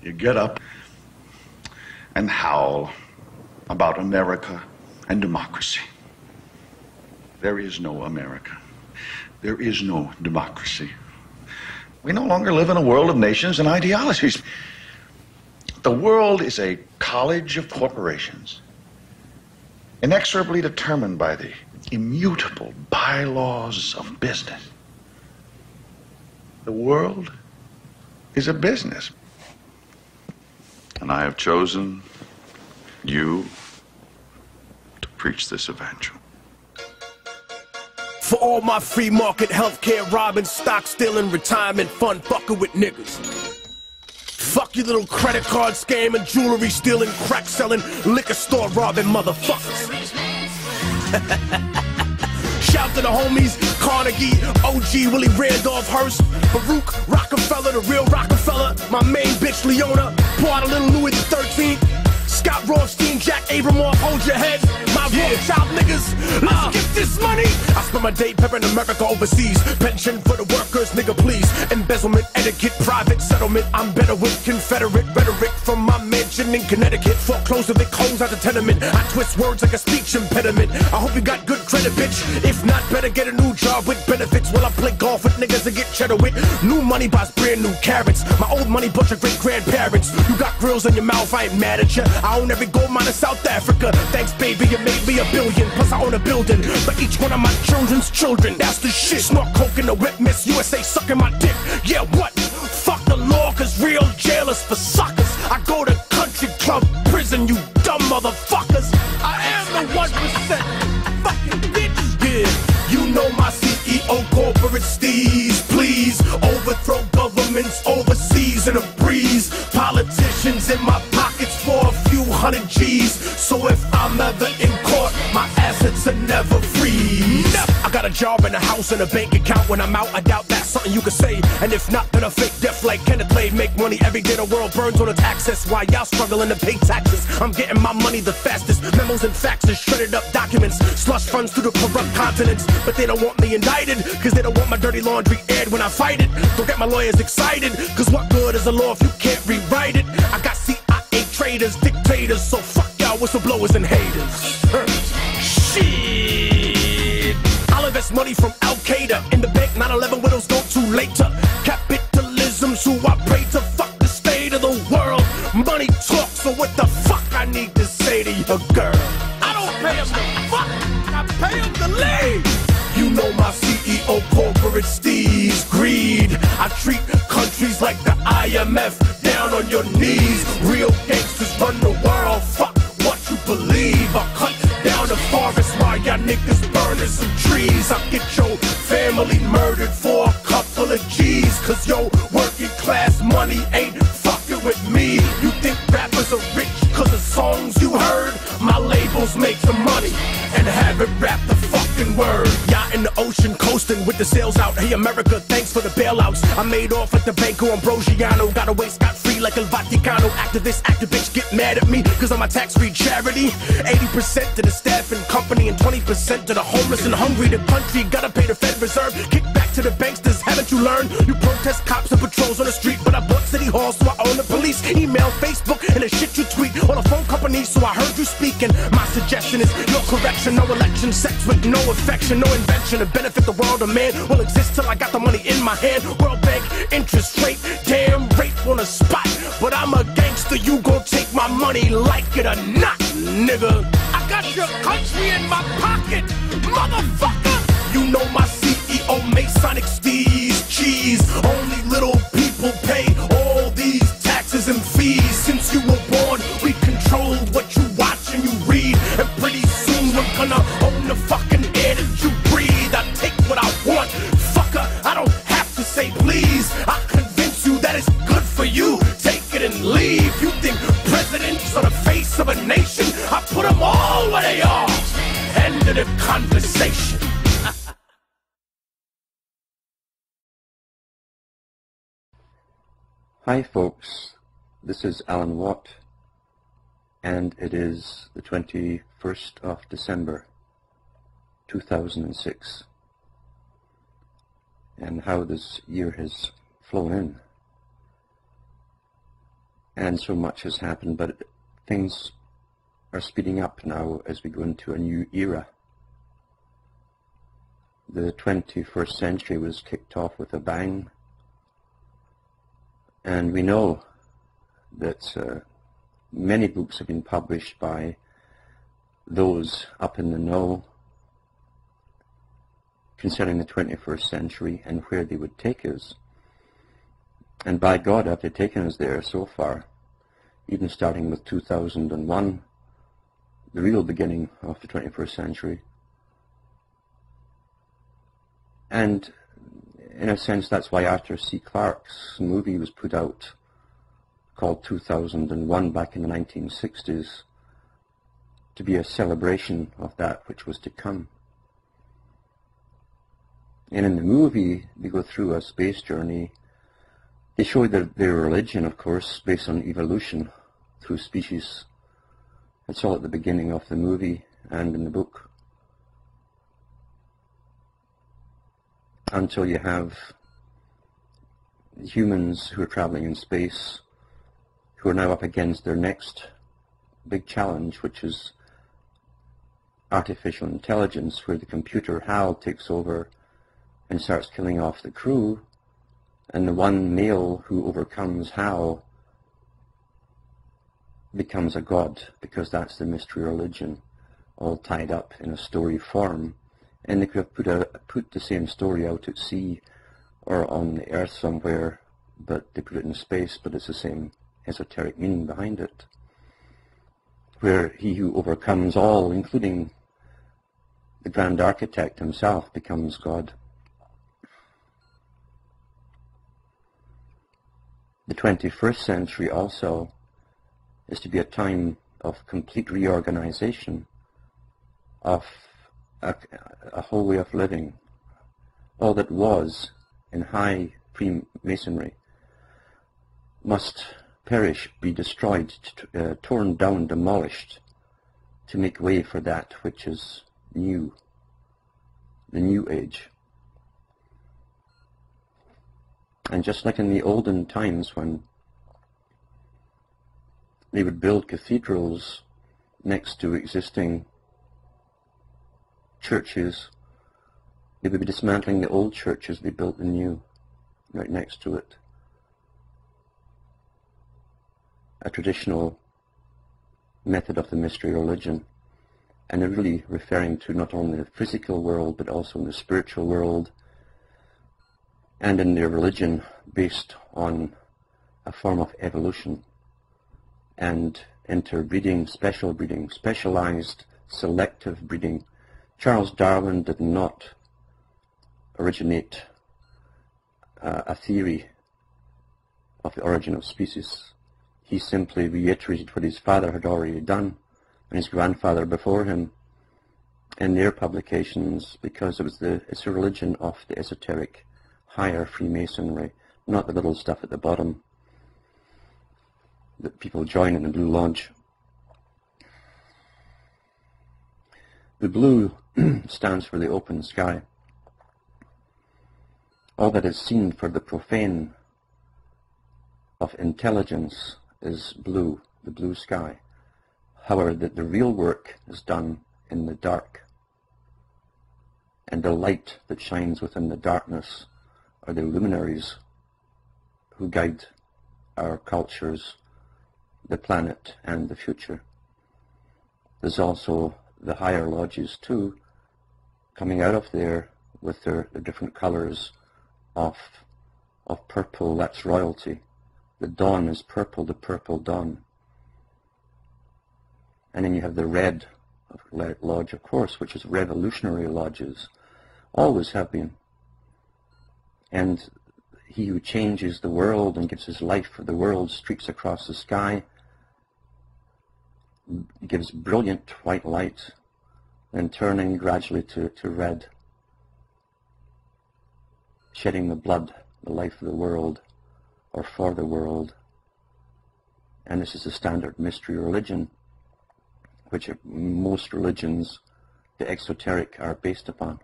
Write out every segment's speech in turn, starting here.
You get up and howl about America and democracy. There is no America. There is no democracy. We no longer live in a world of nations and ideologies. The world is a college of corporations, inexorably determined by the immutable bylaws of business. The world is a business. And I have chosen you to preach this evangel. For all my free market healthcare robbing, stock stealing, retirement fund fucking with niggas. Fuck you little credit card scamming, jewelry stealing, crack selling, liquor store robbing motherfuckers. Shout to the homies, Carnegie, OG, Willie Randolph Hearst, Baruch, Rockefeller, the real Rockefeller, my main bitch Leona, pour out a little Louis the 13th. Scott Rothstein, Jack Abramoff, hold your head. My Rothschild niggas, let's get this money. I spend my day peppering America overseas. Pension for the workers, nigga please. Embezzlement, etiquette, private settlement. I'm better with Confederate rhetoric from my mansion in Connecticut. Foreclosure, Vic hoes out the tenement. I twist words like a speech impediment. I hope you got good credit, bitch. If not, better get a new job with benefits. While I play golf with niggas and get cheddar with. New money buys brand new carrots. My old money bought your great grandparents. You got grills in your mouth, I ain't mad at you. I own every gold mine in South Africa. Thanks, baby, you made me $1 billion. Plus, I own a building for each one of my children's children. That's the shit. Snort coke in the whip, Miss USA sucking my dick. Yeah, what? Fuck the law, cause real jailers for suckers. I go to country club prison, you dumb motherfuckers. I am the 1%. Fucking bitch. Yeah, you know my CEO corporate steez. Please overthrow governments overseas in a breeze. Politicians in my pockets for a few hundred G's. So if I'm ever in court, my assets are never free. I got a job and a house and a bank account. When I'm out, I doubt that's something you could say. And if not, then a fake death like Kenneth Lay. Make money every day, the world burns on its access. While y'all struggling to pay taxes, I'm getting my money the fastest. Memos and faxes, shredded up documents, slush funds through the corrupt continents. But they don't want me indicted, cause they don't want my dirty laundry aired when I fight it. Don't get my lawyers excited, cause what good is a law if you can't rewrite it? I got CIA traitors, dictators, so fuck y'all whistleblowers and haters. Shit. I'll invest money from Al-Qaeda in the bank, 9/11 widows go too late to capitalism's who I pray to. Fuck the state of the world. Money talks, so what the fuck I need to say to your girl? I don't pay them to fuck, I pay them to leave. You know my CEO corporate steez, greed. I treat countries like the IMF, down on your knees. Real gangsters run the world, fuck what you believe. I cut down the forest while y'all niggas burning some trees. I get your family murdered for a couple of G's. Cause your working class money ain't fucking with me. You think rappers are rich cause of songs you heard? My labels make the money and have it rap the fucking word. Yacht in the ocean coasting with the sails out. Hey America, thanks for the bailouts. I made off at the Banco Ambrosiano. Got away scot-free like El Vaticano. Activist, activist get mad at me cause I'm a tax-free charity. 80% to the staff and company and 20% to the homeless and hungry. The country gotta pay the Fed Reserve. Kick back to the banksters, haven't you learned? You protest cops and patrols on the street, but I bought City Hall so I own the police. Email, Facebook, and the shit you tweet on a phone company, so I heard you speaking. My suggestion is no correction, no election, sex with no affection, no invention to benefit the world. A man will exist till I got the money in my hand. World Bank, interest rate, damn rate on the spot. But I'm a gangster, you gon' take my money like it or not, nigga. I got your country in my pocket, motherfucker. You know my CEO Masonic steez, cheese. Only little people pay all these taxes and fees. Since you were born, we controlled what you watch and you read. And pretty soon I'm gonna own the fucking air that you breathe. I take what I want, fucker, I don't have to say please. I convince you that it's good for you. Take it and leave. You think presidents are the face of a nation? I put them all where they are. End of the conversation. Hi folks, this is Alan Watt, and it is the 21st of December 2006, and how this year has flown in. and so much has happened, but things are speeding up now as we go into a new era. The 21st century was kicked off with a bang, and we know that many books have been published by those up in the know concerning the 21st century and where they would take us. And by God, have they taken us there so far, even starting with 2001, the real beginning of the 21st century. And in a sense, that's why Arthur C. Clarke's movie was put out, called 2001, back in the 1960s, to be a celebration of that which was to come. And in the movie, they go through a space journey. They show their religion, of course, based on evolution through species. It's all at the beginning of the movie and in the book. Until you have humans who are traveling in space, who are now up against their next big challenge, which is artificial intelligence, where the computer HAL takes over and starts killing off the crew, and the one male who overcomes HAL becomes a god, because that's the mystery religion, all tied up in a story form. And they could have put the same story out at sea or on the earth somewhere, but they put it in space, but it's the same esoteric meaning behind it, where he who overcomes all, including the grand architect himself, becomes God. The 21st century also is to be a time of complete reorganization of a whole way of living. All that was in high Freemasonry must perish, be destroyed, torn down, demolished, to make way for that which is new, the New Age. And just like in the olden times when they would build cathedrals next to existing churches, they would be dismantling the old churches, they built the new right next to it. A traditional method of the mystery religion. And they're really referring to not only the physical world, but also in the spiritual world, and in their religion based on a form of evolution and interbreeding, special breeding, specialized selective breeding. Charles Darwin did not originate a theory of the origin of species. He simply reiterated what his father had already done and his grandfather before him in their publications, because it's a religion of the esoteric higher Freemasonry, not the little stuff at the bottom that people join in the Blue Lodge. The blue stands for the open sky. All that is seen for the profane of intelligence is blue, the blue sky. However, the real work is done in the dark. And the light that shines within the darkness are the luminaries who guide our cultures, the planet, and the future. There's also the higher lodges too, coming out of there with their different colors of purple. That's royalty. The dawn is purple, the purple dawn. And then you have the red lodge, of course, which is revolutionary lodges. Always have been. And he who changes the world and gives his life for the world streaks across the sky, gives brilliant white light, then turning gradually to red, shedding the blood, the life of the world, or for the world. And this is the standard mystery religion, which most religions, the exoteric, are based upon.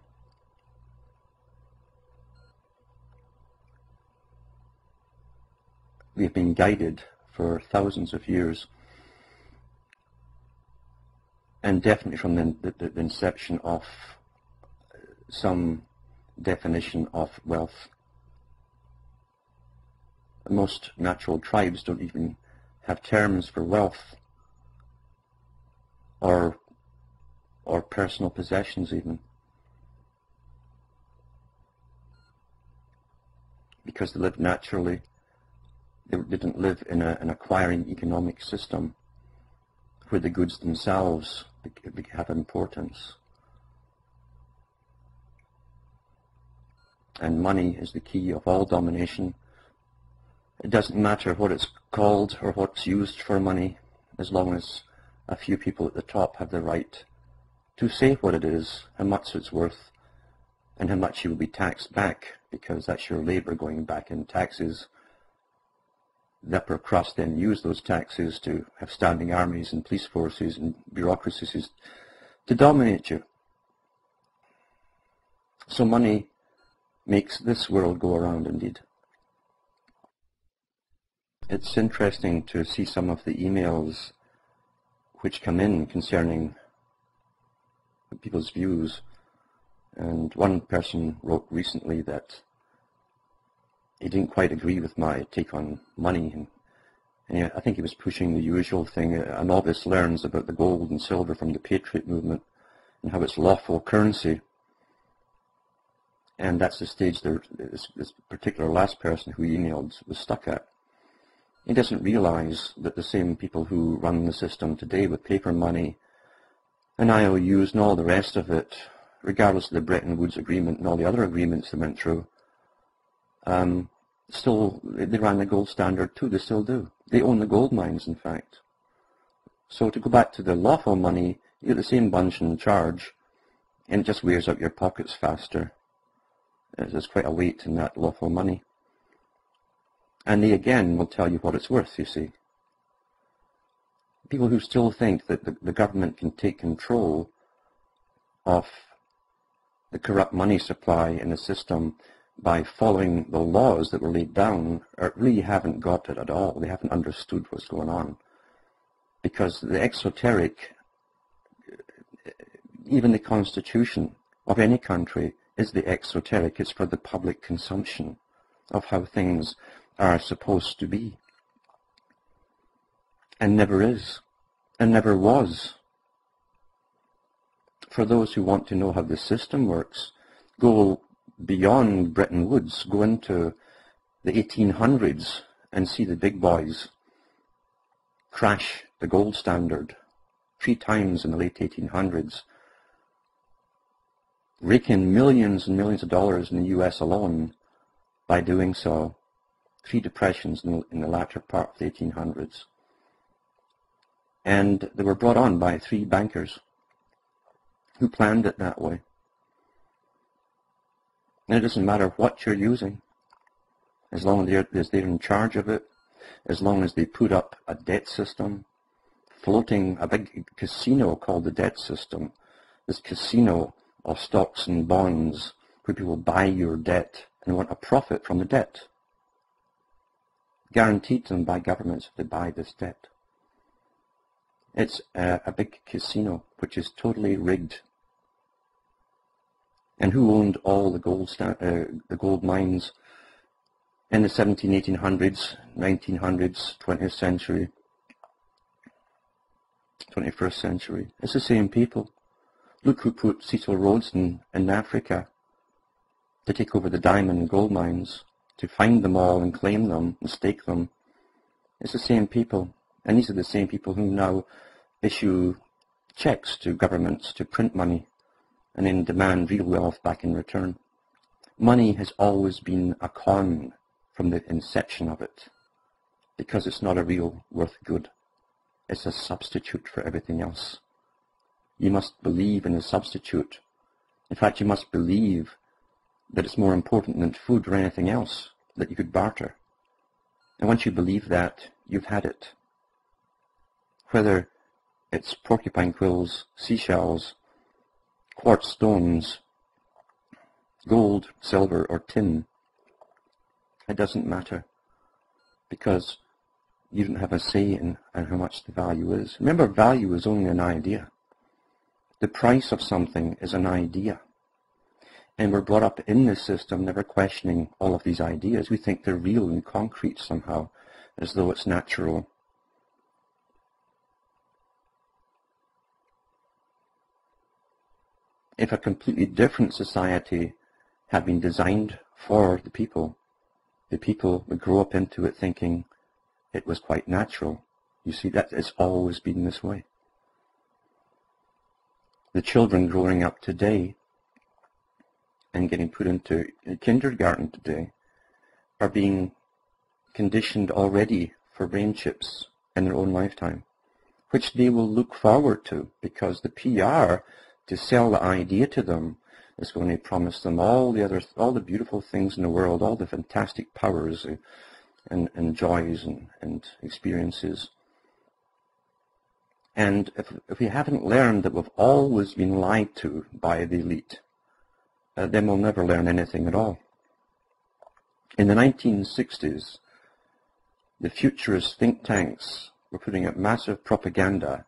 We have been guided for thousands of years, and definitely from the inception of some definition of wealth. Most natural tribes don't even have terms for wealth or personal possessions even, because they lived naturally. They didn't live in an acquiring economic system where the goods themselves have importance. And money is the key of all domination. It doesn't matter what it's called or what's used for money, as long as a few people at the top have the right to say what it is, how much it's worth, and how much you will be taxed back, because that's your labour going back in taxes. The upper crust then use those taxes to have standing armies and police forces and bureaucracies to dominate you. So money makes this world go around indeed. It's interesting to see some of the emails which come in concerning people's views. And one person wrote recently that he didn't quite agree with my take on money, and I think he was pushing the usual thing. A novice learns about the gold and silver from the Patriot movement and how it's lawful currency, and that's the stage this particular last person who emailed was stuck at. He doesn't realize that the same people who run the system today with paper money and IOUs and all the rest of it, regardless of the Bretton Woods Agreement and all the other agreements they went through, still, they ran the gold standard too. They still do. They own the gold mines, in fact. So to go back to the lawful money, you get the same bunch in charge, and it just wears out your pockets faster. There's quite a weight in that lawful money. And they again will tell you what it's worth, you see. People who still think that the government can take control of the corrupt money supply in the system by following the laws that were laid down really haven't got it at all. They haven't understood what's going on. Because the exoteric, even the constitution of any country is the exoteric. It's for the public consumption of how things are supposed to be. And never is, and never was. For those who want to know how the system works, go beyond Bretton Woods, go into the 1800s and see the big boys crash the gold standard 3 times in the late 1800s, rake in millions and millions of dollars in the US alone by doing so. 3 depressions in the latter part of the 1800s. And they were brought on by 3 bankers who planned it that way. And it doesn't matter what you're using, as long as they're in charge of it, as long as they put up a debt system, floating a big casino called the debt system, this casino of stocks and bonds where people buy your debt and want a profit from the debt, guaranteed to them by governments if they buy this debt. It's a big casino which is totally rigged. And who owned all the gold mines in the 1800s, 1900s, 20th century, 21st century? It's the same people. Look who put Cecil Rhodes in Africa to take over the diamond and gold mines, to find them all and claim them and stake them. It's the same people. And these are the same people who now issue checks to governments to print money and then demand real wealth back in return. Money has always been a con from the inception of it, because it's not a real worth good. It's a substitute for everything else. You must believe in a substitute. In fact, you must believe that it's more important than food or anything else that you could barter. And once you believe that, you've had it. Whether it's porcupine quills, seashells, quartz stones, gold, silver, or tin, it doesn't matter, because you don't have a say in how much the value is. Remember, value is only an idea. The price of something is an idea. And we're brought up in this system never questioning all of these ideas. We think they're real and concrete somehow, as though it's natural. If a completely different society had been designed for the people would grow up into it thinking it was quite natural. You see, that it's always been this way. The children growing up today and getting put into kindergarten today are being conditioned already for brain chips in their own lifetime, which they will look forward to, because the PR to sell the idea to them is going to promise them all the beautiful things in the world, all the fantastic powers and joys and experiences. And if we haven't learned that we've always been lied to by the elite, then we'll never learn anything at all. In the 1960s, the futurist think tanks were putting out massive propaganda,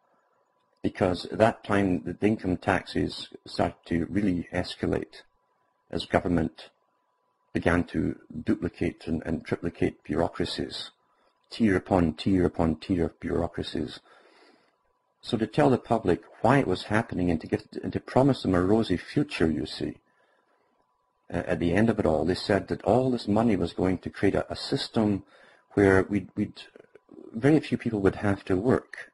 because at that time the income taxes started to really escalate as government began to duplicate and triplicate bureaucracies, tier upon tier upon tier of bureaucracies. So to tell the public why it was happening and to promise them a rosy future, you see, at the end of it all, they said that all this money was going to create a system where very few people would have to work.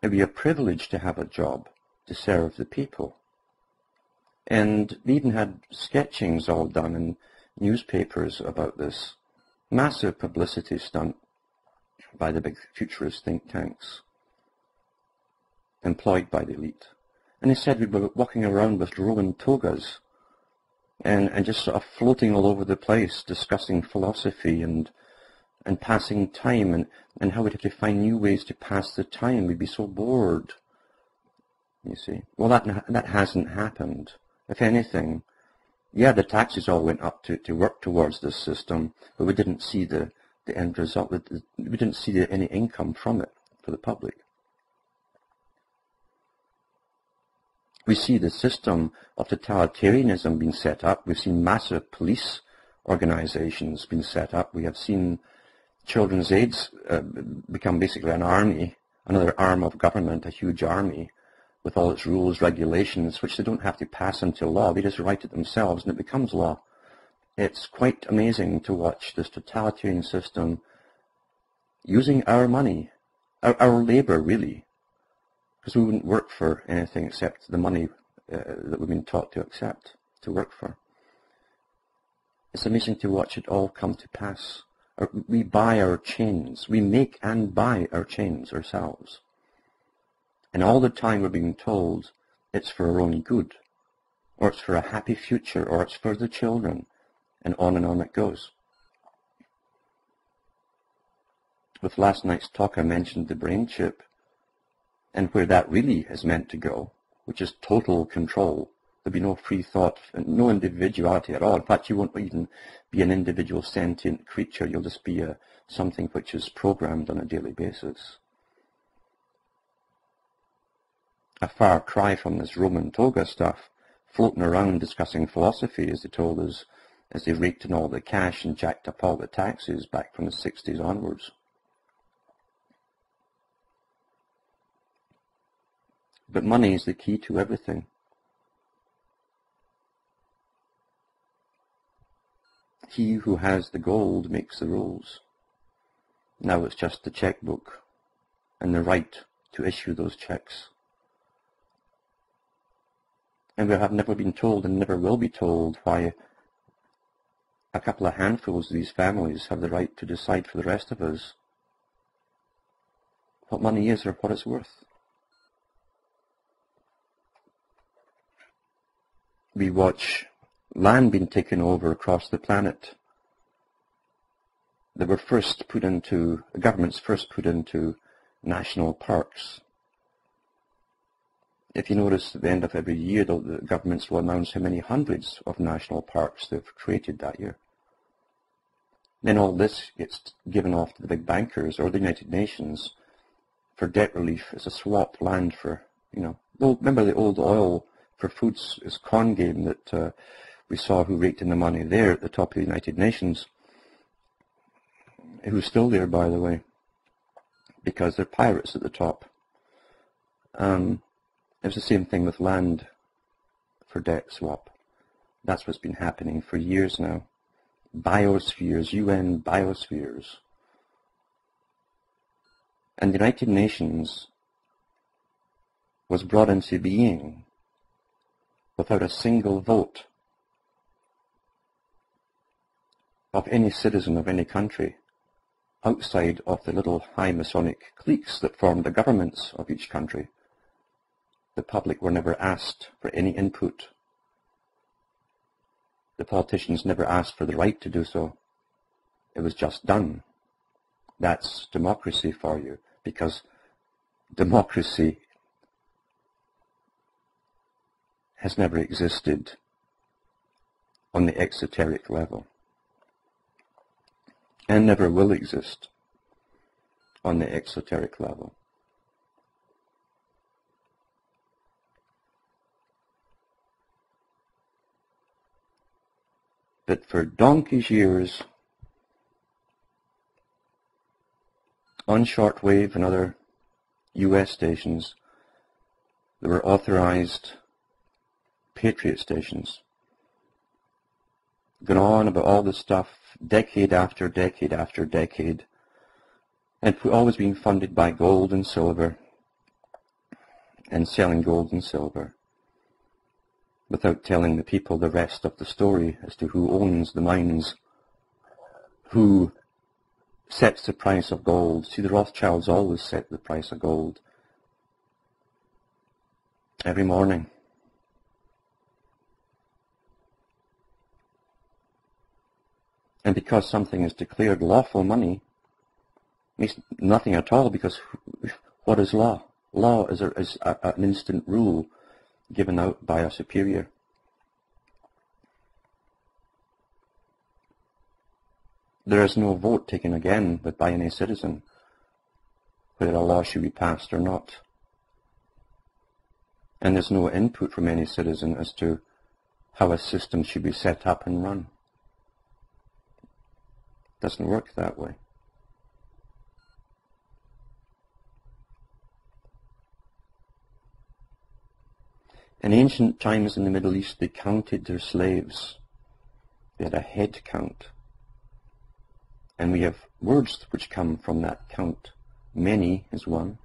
It would be a privilege to have a job to serve the people. And they even had sketchings all done in newspapers about this. Massive publicity stunt by the big futurist think tanks employed by the elite. And they said we were walking around with Roman togas and just sort of floating all over the place, discussing philosophy and passing time and how we'd have to find new ways to pass the time. We'd be so bored, you see. Well, that hasn't happened. If anything, yeah, the taxes all went up to work towards this system, but we didn't see the end result. We didn't see any income from it for the public. We see the system of totalitarianism being set up. We've seen massive police organizations being set up. We have seen children's aids become basically an army, another arm of government, a huge army, with all its rules, regulations, which they don't have to pass into law. They just write it themselves and it becomes law. It's quite amazing to watch this totalitarian system using our money, our labor really, because we wouldn't work for anything except the money that we've been taught to accept, to work for. It's amazing to watch it all come to pass. We buy our chains. We make and buy our chains ourselves. And all the time we're being told it's for our own good, or it's for a happy future, or it's for the children, and on it goes. With last night's talk I mentioned the brain chip, and where that really is meant to go, which is total control. There'll be no free thought, no individuality at all. In fact, you won't even be an individual sentient creature. You'll just be something which is programmed on a daily basis. A far cry from this Roman toga stuff, floating around discussing philosophy, as they told us, as they raked in all the cash and jacked up all the taxes back from the 60s onwards. But money is the key to everything. He who has the gold makes the rules. Now it's just the checkbook and the right to issue those checks. And we have never been told and never will be told why a couple of handfuls of these families have the right to decide for the rest of us what money is or what it's worth. We watch land being taken over across the planet. They were the governments first put into national parks. If you notice, at the end of every year, the governments will announce how many hundreds of national parks they've created that year. Then all this gets given off to the big bankers or the United Nations for debt relief as a swap land for, well, remember the old oil for foods is con game that we saw who raked in the money there at the top of the United Nations, who's still there, by the way, because they're pirates at the top. It was the same thing with land for debt swap. That's what's been happening for years now. Biospheres, UN biospheres. And the United Nations was brought into being without a single vote of any citizen of any country outside of the little high Masonic cliques that formed the governments of each country. The public were never asked for any input. The politicians never asked for the right to do so. It was just done. That's democracy for you, because democracy has never existed on the exoteric level and never will exist on the exoteric level. But for donkey's years, on shortwave and other US stations, there were authorized patriot stations, going on about all this stuff decade after decade after decade, and always being funded by gold and silver, and selling gold and silver, without telling the people the rest of the story as to who owns the mines, who sets the price of gold. See, the Rothschilds always set the price of gold every morning. And because something is declared lawful money, means nothing at all, because what is law? Law is an instant rule given out by a superior. There is no vote taken again by any citizen whether a law should be passed or not. And there's no input from any citizen as to how a system should be set up and run. It doesn't work that way. In ancient times in the Middle East, they counted their slaves. They had a head count. And we have words which come from that count. Many is one.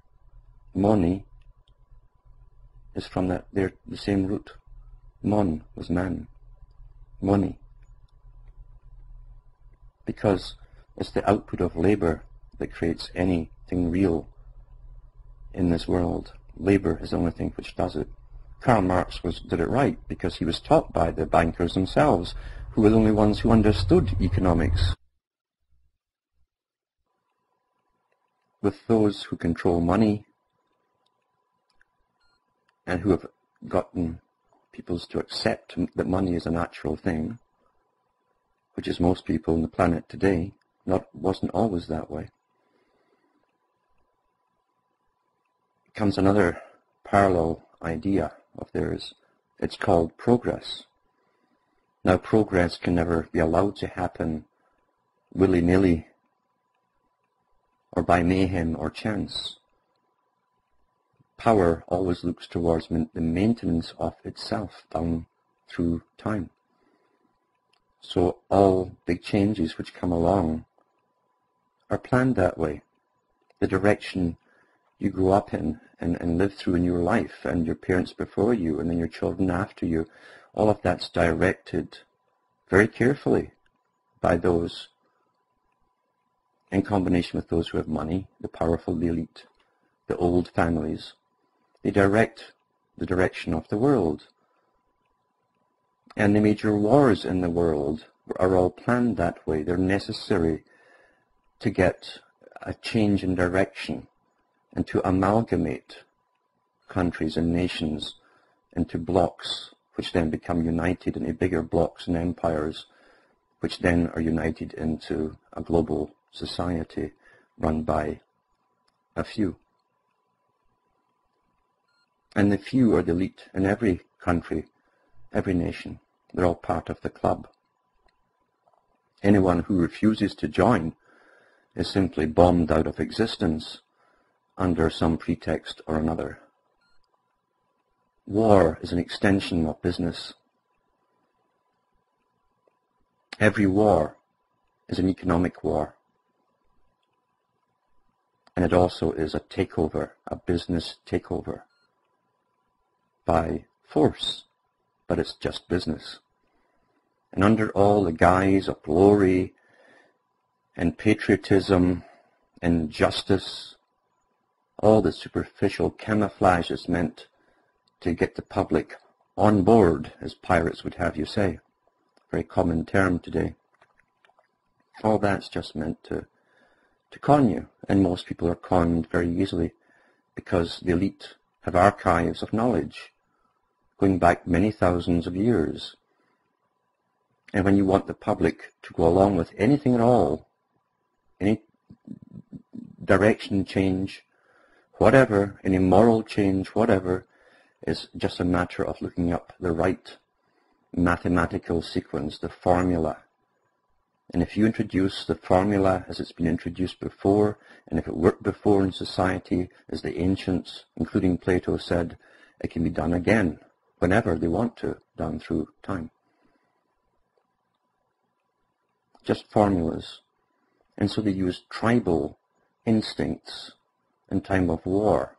Moni is from that. They're the same root. Mon was man. Moni. Because it's the output of labor that creates anything real in this world. Labor is the only thing which does it. Karl Marx did it right, because he was taught by the bankers themselves, who were the only ones who understood economics. With those who control money and who have gotten people to accept that money is a natural thing, which is most people on the planet today, wasn't always that way, comes another parallel idea of theirs. It's called progress. Now, progress can never be allowed to happen willy-nilly or by mayhem or chance. Power always looks towards the maintenance of itself down through time. So all big changes which come along are planned that way. The direction you grow up in and live through in your life, and your parents before you, and then your children after you, all of that's directed very carefully by those in combination with those who have money, the powerful, the elite, the old families. They direct the direction of the world. And the major wars in the world are all planned that way. They're necessary to get a change in direction and to amalgamate countries and nations into blocks, which then become united into bigger blocks and empires, which then are united into a global society run by a few. And the few are the elite in every country, every nation. They're all part of the club. Anyone who refuses to join is simply bombed out of existence under some pretext or another. War is an extension of business. Every war is an economic war. And it also is a takeover, a business takeover by force, but it's just business. And under all the guise of glory and patriotism and justice, all the superficial camouflage is meant to get the public on board, as pirates would have you say. Very common term today. All that's just meant to con you, and most people are conned very easily because the elite have archives of knowledge going back many thousands of years. And when you want the public to go along with anything at all, any direction change, whatever, any moral change, whatever, is just a matter of looking up the right mathematical sequence, the formula. And if you introduce the formula as it's been introduced before, and if it worked before in society, as the ancients, including Plato, said, it can be done again, whenever they want to, down through time. Just formulas. And so they use tribal instincts in time of war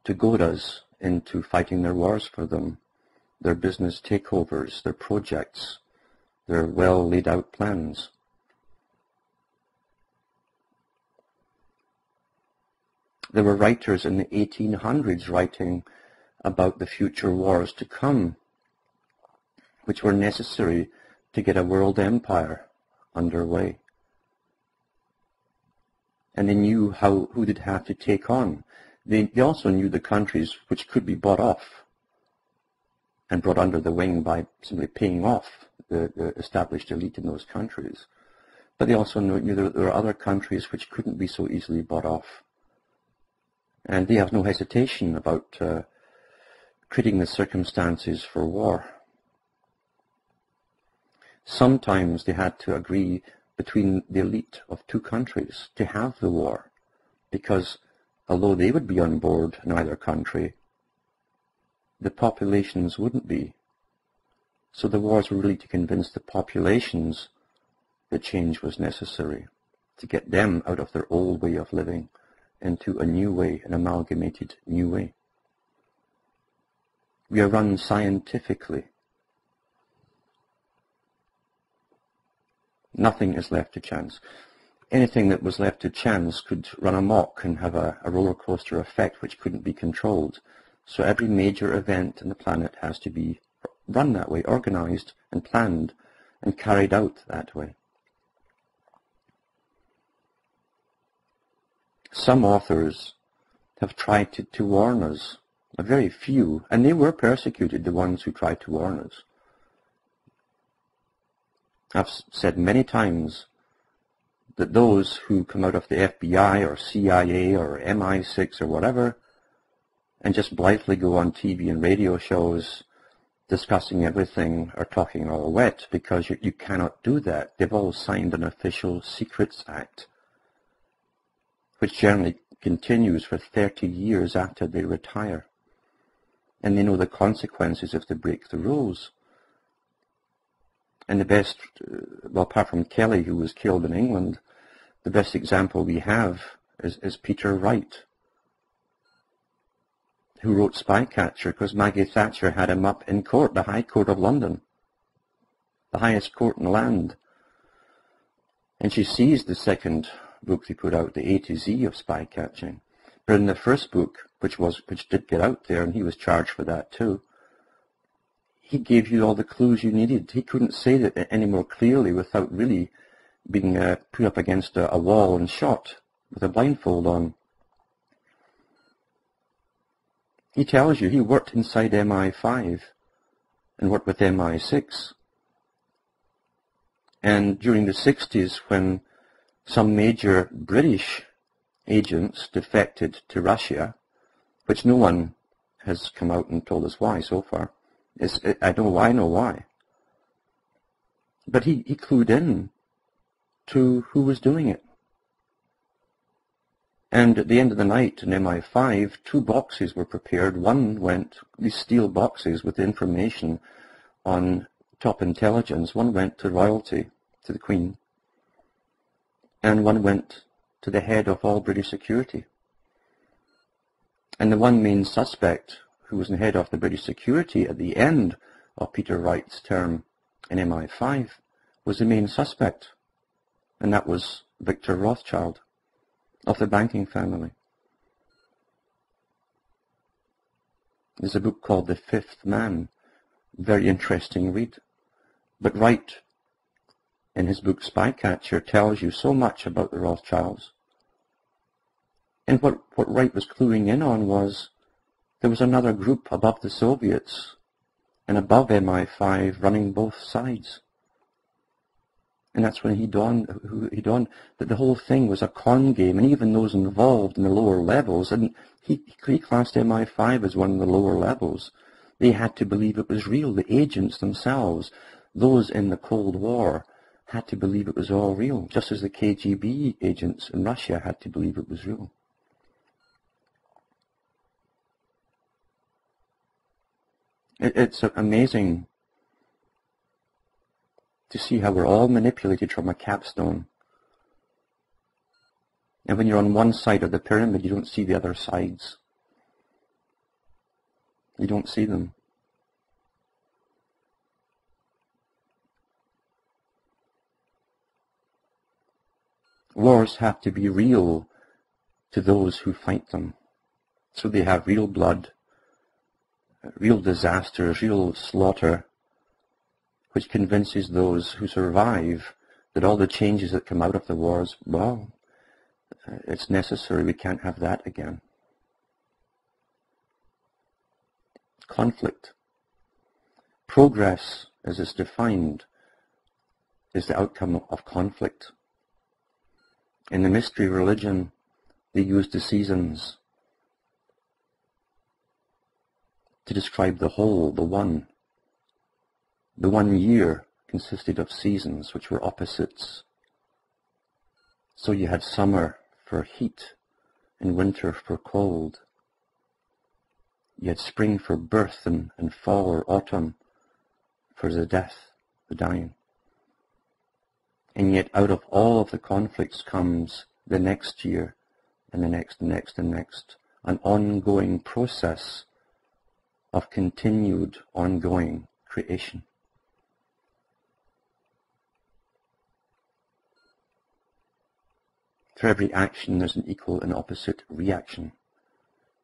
to goad us into fighting their wars for them, their business takeovers, their projects, their well laid out plans. There were writers in the 1800s writing about the future wars to come, which were necessary to get a world empire underway. And they knew who they'd have to take on. They also knew the countries which could be bought off and brought under the wing by simply paying off the established elite in those countries. But they also knew that there were other countries which couldn't be so easily bought off. And they have no hesitation about creating the circumstances for war. Sometimes they had to agree between the elite of two countries to have the war, because although they would be on board in either country, the populations wouldn't be. So the wars were really to convince the populations that change was necessary, to get them out of their old way of living into a new way, an amalgamated new way. We are run scientifically. Nothing is left to chance. Anything that was left to chance could run amok and have a roller coaster effect which couldn't be controlled. So every major event on the planet has to be run that way, organized and planned and carried out that way. Some authors have tried to warn us, a very few, and they were persecuted, the ones who tried to warn us. I've said many times that those who come out of the FBI or CIA or MI6 or whatever and just blithely go on TV and radio shows discussing everything are talking all wet, because you cannot do that. They've all signed an Official Secrets Act, which generally continues for 30 years after they retire. And they know the consequences if they break the rules. And the best, well, apart from Kelly, who was killed in England, the best example we have is Peter Wright, who wrote Spycatcher, because Maggie Thatcher had him up in court, the High Court of London, the highest court in the land. And she seized the second book they put out, the A to Z of Spycatching. But in the first book, which did get out there, and he was charged for that too, he gave you all the clues you needed. He couldn't say that any more clearly without really being put up against a wall and shot with a blindfold on. He tells you he worked inside MI5 and worked with MI6. And during the 60s, when some major British agents defected to Russia, which no one has come out and told us why so far. I know why. But he clued in to who was doing it. And at the end of the night in MI5, 2 boxes were prepared. One went, these steel boxes with information on top intelligence. One went to royalty, to the Queen. And one went to the head of all British security. And the one main suspect who was the head of the British security at the end of Peter Wright's term in MI5 was the main suspect. And that was Victor Rothschild of the banking family. There's a book called The Fifth Man. Very interesting read. But Wright, in his book Spycatcher, tells you so much about the Rothschilds. And what Wright was cluing in on was there was another group above the Soviets and above MI5 running both sides. And that's when he dawned that the whole thing was a con game, and even those involved in the lower levels, and he classed MI5 as one of the lower levels, they had to believe it was real. The agents themselves, those in the Cold War, had to believe it was all real, just as the KGB agents in Russia had to believe it was real. It's amazing to see how we're all manipulated from a capstone. And when you're on one side of the pyramid, you don't see the other sides. You don't see them. Wars have to be real to those who fight them. So they have real blood, real disasters, real slaughter, which convinces those who survive that all the changes that come out of the wars, well, it's necessary, we can't have that again. Conflict. Progress, as it's defined, is the outcome of conflict. In the mystery religion, they use the seasons to describe the whole, the one. The 1 year consisted of seasons which were opposites. So you had summer for heat and winter for cold. You had spring for birth and fall or autumn for the death, the dying. And yet out of all of the conflicts comes the next year and the next and next and next. An ongoing process of continued ongoing creation. For every action there's an equal and opposite reaction.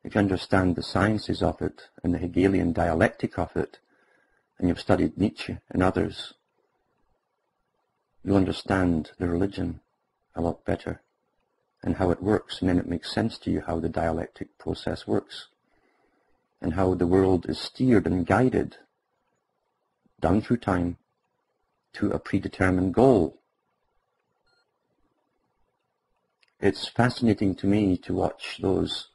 If you understand the sciences of it and the Hegelian dialectic of it, and you've studied Nietzsche and others, you'll understand the religion a lot better and how it works, and then it makes sense to you how the dialectic process works and how the world is steered and guided down through time to a predetermined goal. It's fascinating to me to watch those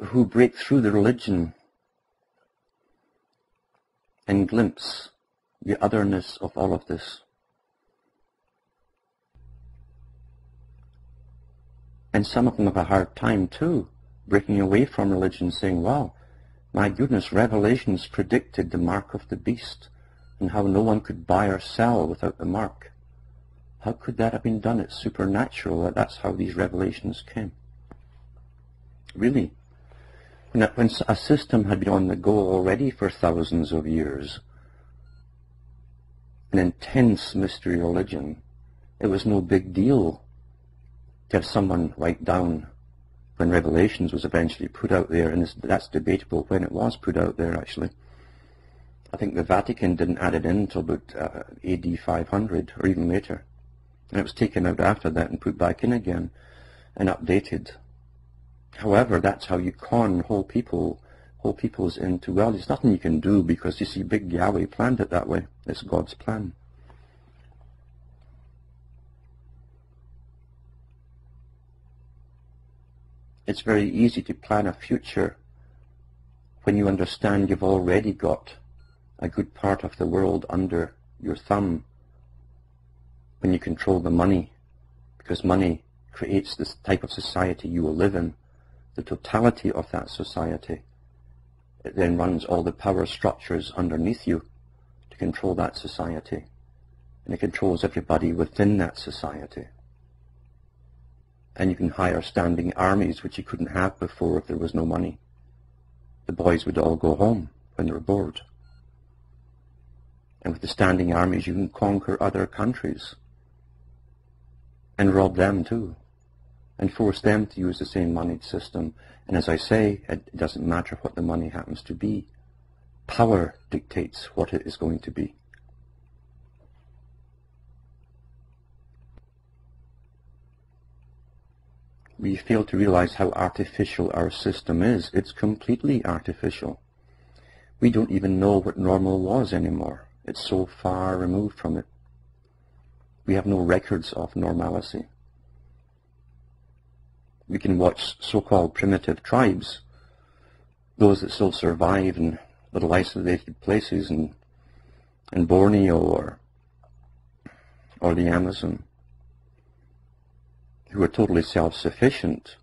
who break through the religion and glimpse the otherness of all of this. And some of them have a hard time too, breaking away from religion, saying, wow, my goodness, Revelations predicted the mark of the beast and how no one could buy or sell without the mark. How could that have been done? It's supernatural. That's how these revelations came. Really. When a system had been on the go already for thousands of years, an intense mystery religion, it was no big deal to have someone write down when Revelations was eventually put out there, and that's debatable when it was put out there actually. I think the Vatican didn't add it in until about AD 500 or even later. And it was taken out after that and put back in again and updated. However, that's how you con whole people, pull peoples into, well, there's nothing you can do because, you see, Big Yahweh planned it that way. It's God's plan. It's very easy to plan a future when you understand you've already got a good part of the world under your thumb, when you control the money, because money creates this type of society you will live in, the totality of that society. It then runs all the power structures underneath you to control that society, and it controls everybody within that society. And you can hire standing armies, which you couldn't have before if there was no money. The boys would all go home when they were bored. And with the standing armies, you can conquer other countries and rob them too, and force them to use the same moneyed system. And as I say, it doesn't matter what the money happens to be. Power dictates what it is going to be. We fail to realize how artificial our system is. It's completely artificial. We don't even know what normal was anymore. It's so far removed from it. We have no records of normalcy. We can watch so-called primitive tribes, those that still survive in little isolated places in Borneo or the Amazon, who are totally self-sufficient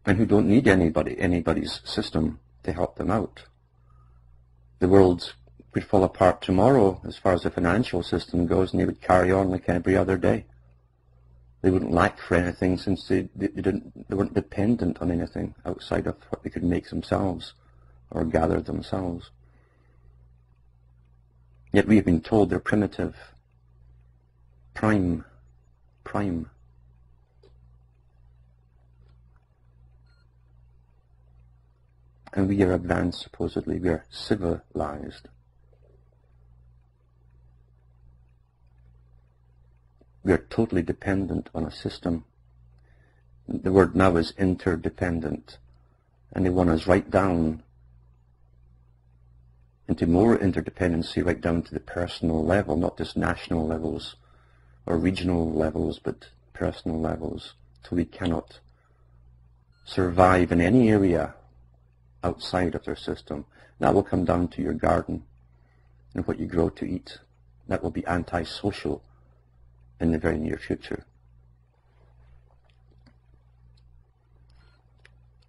and who don't need anybody's system to help them out. The world could fall apart tomorrow as far as the financial system goes, and they would carry on like every other day. They wouldn't lack for anything, since they weren't dependent on anything outside of what they could make themselves or gather themselves. Yet we have been told they're primitive, prime. And we are advanced, supposedly. We are civilized. We are totally dependent on a system. The word now is interdependent, and they want us right down into more interdependency, right down to the personal level, not just national levels or regional levels, but personal levels, till we cannot survive in any area outside of their system. That will come down to your garden and what you grow to eat. That will be antisocial in the very near future.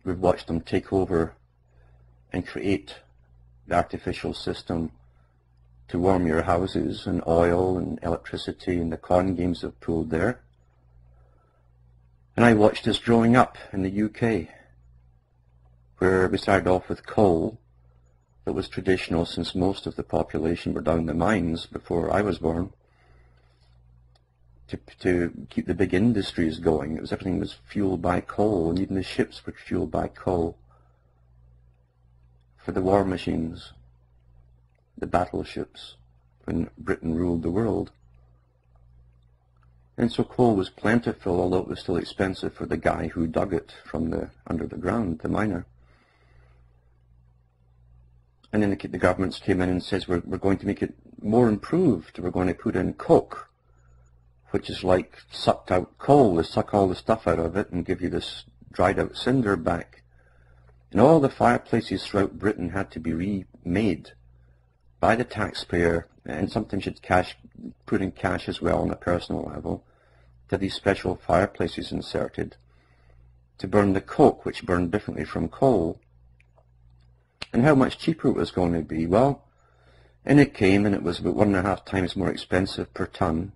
We've watched them take over and create the artificial system to warm your houses, and oil and electricity, and the con games they've pulled there. And I watched this growing up in the UK, where we started off with coal that was traditional, since most of the population were down the mines before I was born, to keep the big industries going. Everything was fueled by coal, and even the ships were fueled by coal for the war machines, the battleships, when Britain ruled the world. And so coal was plentiful, although it was still expensive for the guy who dug it from under the ground, the miner. And then the governments came in and says, we're going to make it more improved. We're going to put in coke, which is like sucked out coal. They suck all the stuff out of it and give you this dried out cinder back. And all the fireplaces throughout Britain had to be remade by the taxpayer, and sometimes you'd put in cash as well on a personal level, to these special fireplaces inserted to burn the coke, which burned differently from coal. And how much cheaper it was going to be? Well, in it came, and it was about 1.5 times more expensive per ton,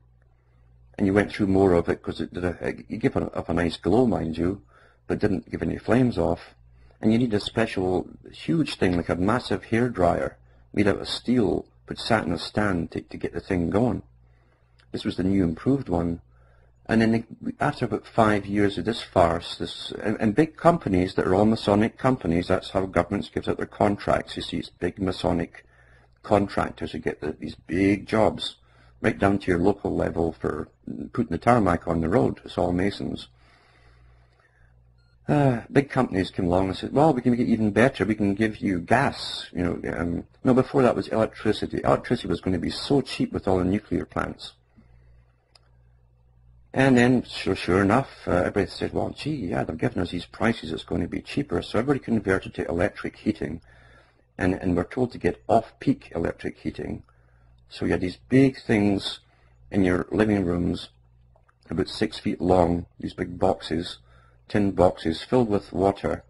and you went through more of it because it gave off a nice glow, mind you, but didn't give any flames off. And you need a special, huge thing, like a massive hairdryer made out of steel, but sat in a stand to get the thing going. This was the new improved one. And then after about 5 years of this farce, and big companies that are all Masonic companies, that's how governments give out their contracts. You see, it's big Masonic contractors who get these big jobs, right down to your local level for putting the tarmac on the road. It's all Masons. big companies came along and said, well, we can make it even better. We can give you gas. No, before that was electricity. Electricity was going to be so cheap with all the nuclear plants. And then, sure enough, everybody said, well, gee, yeah, they've given us these prices, it's going to be cheaper. So everybody converted to electric heating, and we're told to get off-peak electric heating. So you had these big things in your living rooms, about 6 feet long, these big boxes, tin boxes filled with water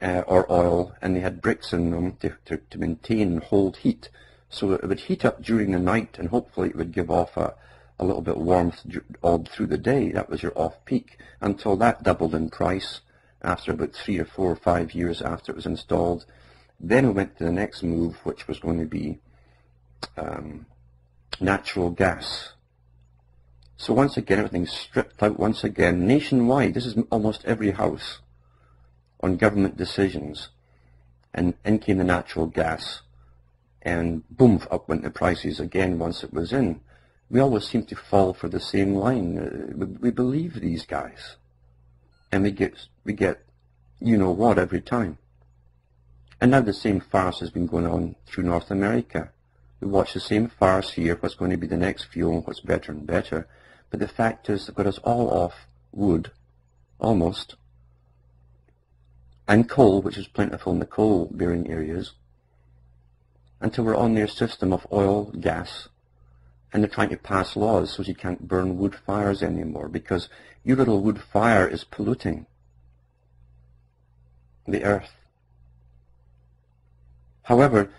or oil, and they had bricks in them to maintain and hold heat. So it would heat up during the night, and hopefully it would give off a little bit of warmth all through the day. That was your off-peak, until that doubled in price after about 3 or 4 or 5 years after it was installed. Then we went to the next move, which was going to be natural gas. So once again, everything's stripped out once again, nationwide. This is almost every house on government decisions. And in came the natural gas, and boom, up went the prices again once it was in. We always seem to fall for the same line. We believe these guys, and we get you know what every time. And now the same farce has been going on through North America. We watch the same farce here, what's going to be the next fuel, what's better and better. But the fact is they've got us all off wood, almost, and coal, which is plentiful in the coal-bearing areas, until we're on their system of oil, gas, and they're trying to pass laws so you can't burn wood fires anymore, because your little wood fire is polluting the earth. However,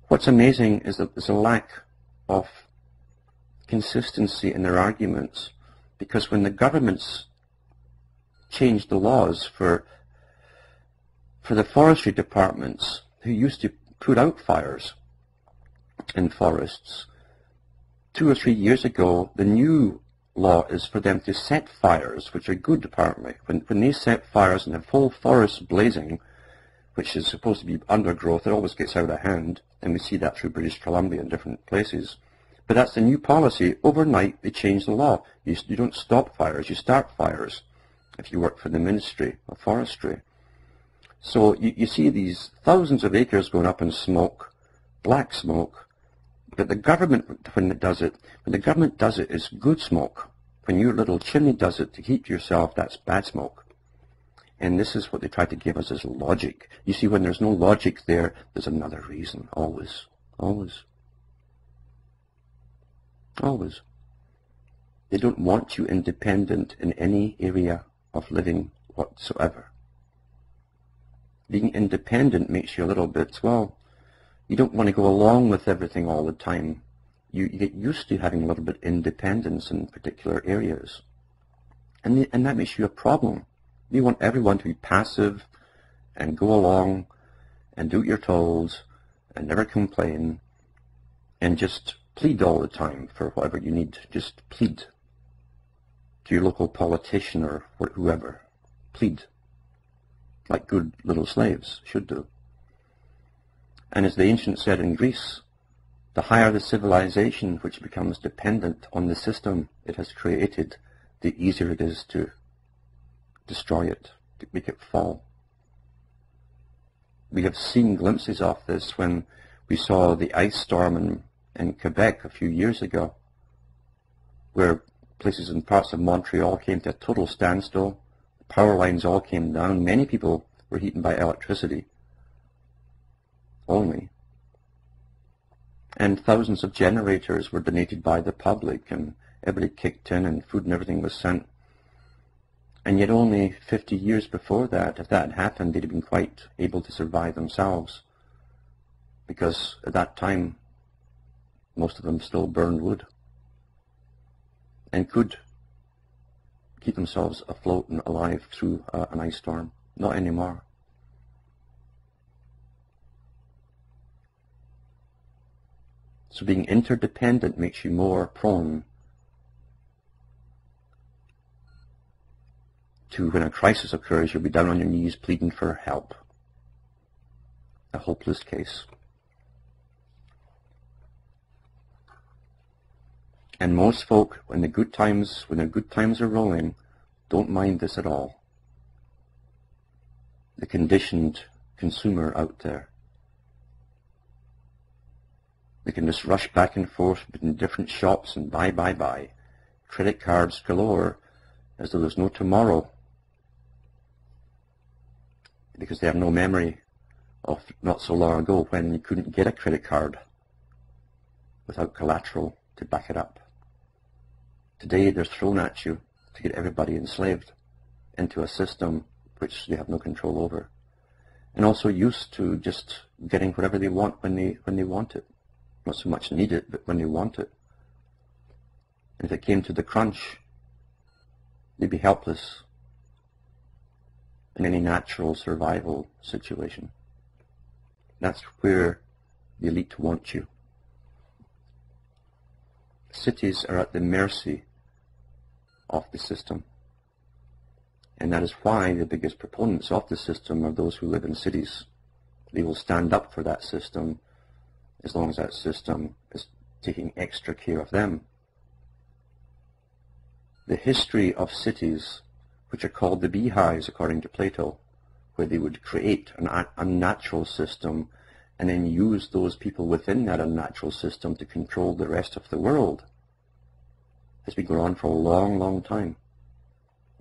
what's amazing is that there's a lack of consistency in their arguments, because when the governments changed the laws for the forestry departments, who used to put out fires in forests, 2 or 3 years ago, the new law is for them to set fires, which are good apparently. When they set fires and have whole forests blazing, which is supposed to be undergrowth, it always gets out of hand, and we see that through British Columbia and different places. But that's the new policy. Overnight, they changed the law. You don't stop fires, you start fires if you work for the Ministry of Forestry. So you see these thousands of acres going up in smoke, black smoke, but the government, when the government does it, is good smoke. When your little chimney does it to heat yourself, that's bad smoke. And this is what they try to give us as logic. You see, when there's no logic there, there's another reason, always, always. Always. They don't want you independent in any area of living whatsoever. Being independent makes you a little bit, well, you don't want to go along with everything all the time. You get used to having a little bit of independence in particular areas. And that makes you a problem. You want everyone to be passive and go along and do what you're told and never complain and just plead all the time for whatever you need. Just plead to your local politician or whoever. Plead. Like good little slaves should do. And as the ancients said in Greece, the higher the civilization which becomes dependent on the system it has created, the easier it is to destroy it, to make it fall. We have seen glimpses of this when we saw the ice storm in Quebec a few years ago, where places in parts of Montreal came to a total standstill. Power lines all came down. Many people were heated by electricity only. And thousands of generators were donated by the public, and everybody kicked in, and food and everything was sent. And yet only 50 years before that, if that had happened, they'd have been quite able to survive themselves, because at that time, most of them still burned wood and could keep themselves afloat and alive through an ice storm. Not anymore. So being interdependent makes you more prone to, when a crisis occurs, you'll be down on your knees pleading for help. A hopeless case. And most folk, when the good times are rolling, don't mind this at all. the conditioned consumer out there. They can just rush back and forth between different shops and buy. Credit cards galore, as though there's no tomorrow, because they have no memory of not so long ago when you couldn't get a credit card without collateral to back it up. Today they're thrown at you to get everybody enslaved into a system which they have no control over, and also used to just getting whatever they want when they want it. Not so much need it, but when they want it. And if it came to the crunch, they'd be helpless in any natural survival situation. That's where the elite want you. Cities are at the mercy of the system. And that is why the biggest proponents of the system are those who live in cities. They will stand up for that system as long as that system is taking extra care of them. The history of cities, which are called the beehives according to Plato, where they would create an unnatural system and then use those people within that unnatural system to control the rest of the world, has been going on for a long, long time.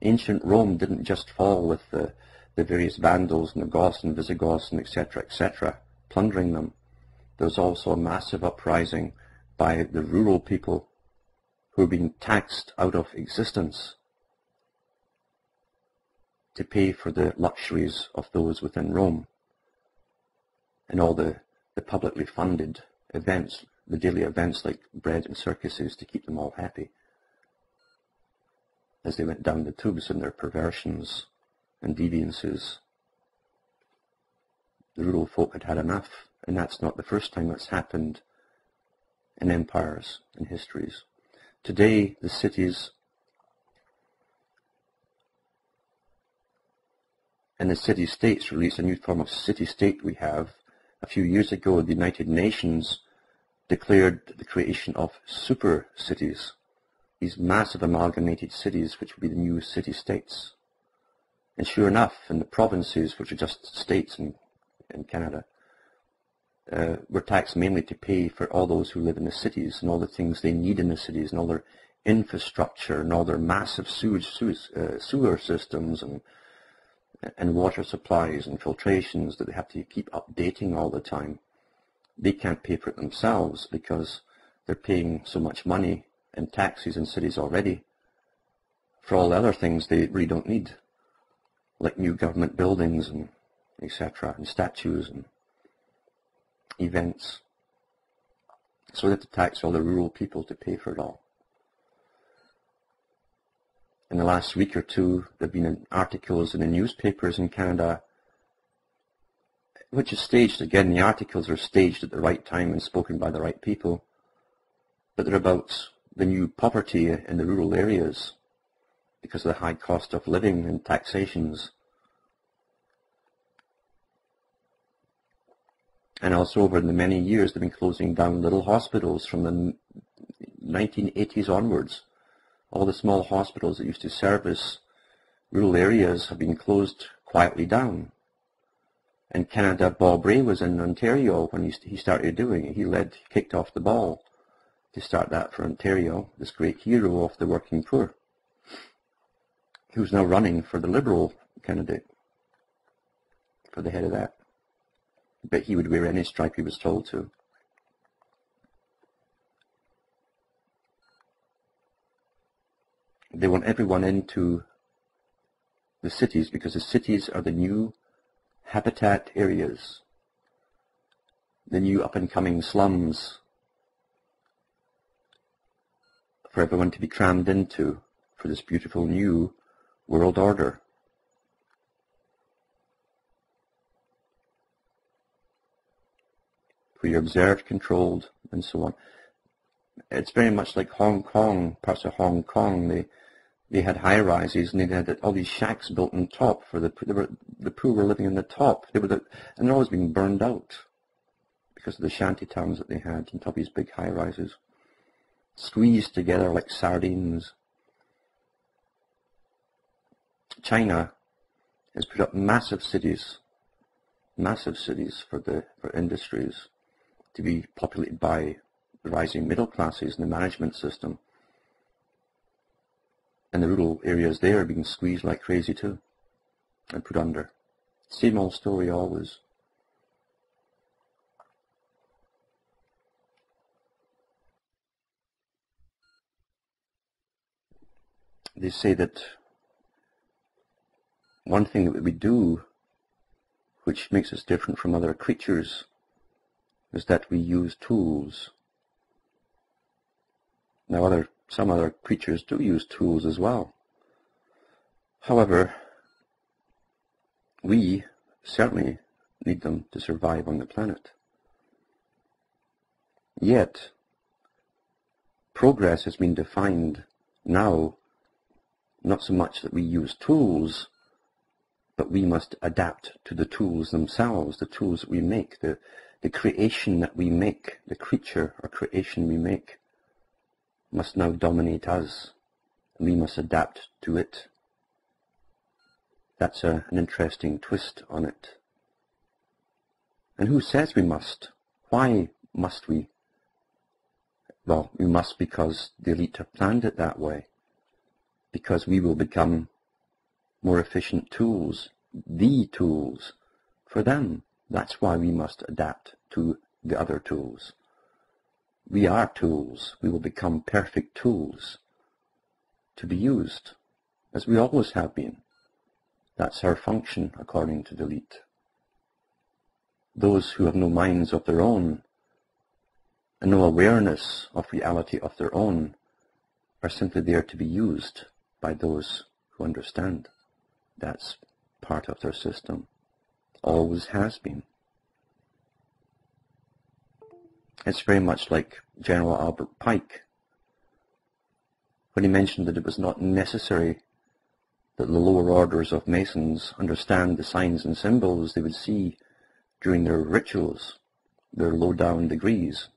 Ancient Rome didn't just fall with the various Vandals and the Goths and Visigoths and etc., plundering them. There was also a massive uprising by the rural people who were being taxed out of existence to pay for the luxuries of those within Rome and all the publicly funded events, the daily events like bread and circuses, to keep them all happy as they went down the tubes in their perversions and deviances. The rural folk had had enough, and that's not the first time that's happened in empires and histories. Today, the cities and the city-states released a new form of city-state we have. A few years ago, the United Nations declared the creation of super cities, these massive amalgamated cities which would be the new city-states. And sure enough, in the provinces, which are just states in Canada, were taxed mainly to pay for all those who live in the cities and all the things they need in the cities and all their infrastructure and all their massive sewer systems and water supplies and filtrations that they have to keep updating all the time. They can't pay for it themselves because they're paying so much money in taxes in cities already for all the other things they really don't need, like new government buildings and etc., and statues and events. So they have to tax all the rural people to pay for it all. In the last week or two, there have been articles in the newspapers in Canada, which is staged. Again, the articles are staged at the right time and spoken by the right people, but they're about the new poverty in the rural areas because of the high cost of living and taxations. And also over the many years, they've been closing down little hospitals from the 1980s onwards. All the small hospitals that used to service rural areas have been closed quietly down. In Canada, Bob Rae was in Ontario when he started doing it. He kicked off the ball to start that for Ontario, this great hero of the working poor, who's now running for the Liberal candidate for the head of that. But he would wear any stripe he was told to. They want everyone into the cities because the cities are the new habitat areas, the new up-and-coming slums for everyone to be crammed into for this beautiful new world order. Where you're observed, controlled, and so on. It's very much like Hong Kong, parts of Hong Kong. They had high-rises and they had all these shacks built on top for the poor were living on the top. And they're always being burned out because of the shanty towns that they had on top of these big high-rises, squeezed together like sardines. China has put up massive cities for industries to be populated by the rising middle classes and the management system. And the rural areas there are being squeezed like crazy too and put under. Same old story always. They say that one thing that we do which makes us different from other creatures is that we use tools. Now some other creatures do use tools as well. However, we certainly need them to survive on the planet. Yet, progress has been defined now not so much that we use tools, but we must adapt to the tools themselves, the tools that we make, the creation that we make, the creature or creation we make must now dominate us, and we must adapt to it. That's an interesting twist on it. And who says we must? Why must we? Well, we must because the elite have planned it that way, because we will become more efficient tools, the tools for them. That's why we must adapt to the other tools. We are tools. We will become perfect tools to be used, as we always have been. That's our function, according to the elite. Those who have no minds of their own and no awareness of reality of their own are simply there to be used by those who understand. That's part of their system. Always has been. It's very much like General Albert Pike, when he mentioned that it was not necessary that the lower orders of Masons understand the signs and symbols they would see during their rituals, their low-down degrees.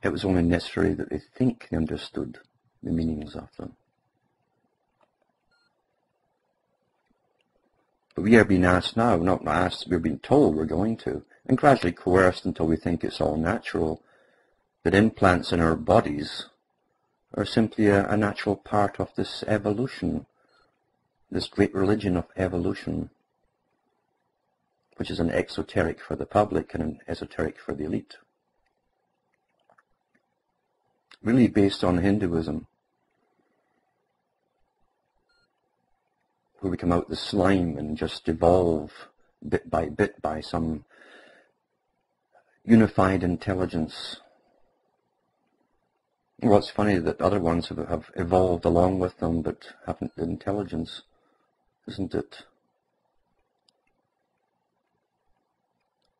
It was only necessary that they think they understood the meanings of them. But we are being asked now, not asked, we're being told we're going to, and gradually coerced until we think it's all natural, that implants in our bodies are simply a natural part of this evolution, this great religion of evolution, which is an exoteric for the public and an esoteric for the elite. Really based on Hinduism, where we come out the slime and just evolve bit by some unified intelligence. Well, it's funny that other ones have evolved along with them but haven't the intelligence, isn't it?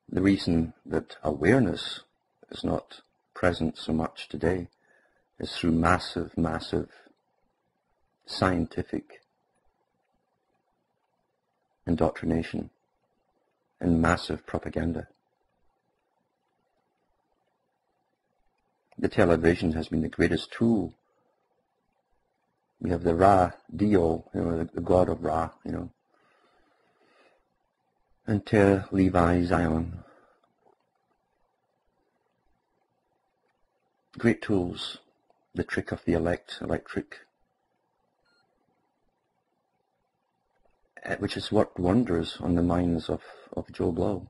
The reason that awareness is not present so much today is through massive scientific indoctrination and massive propaganda. The television has been the greatest tool. We have the Ra, Dio, the god of Ra, and Te Levi Zion. Great tools. The trick of the electric, which has worked wonders on the minds of Joe Blow.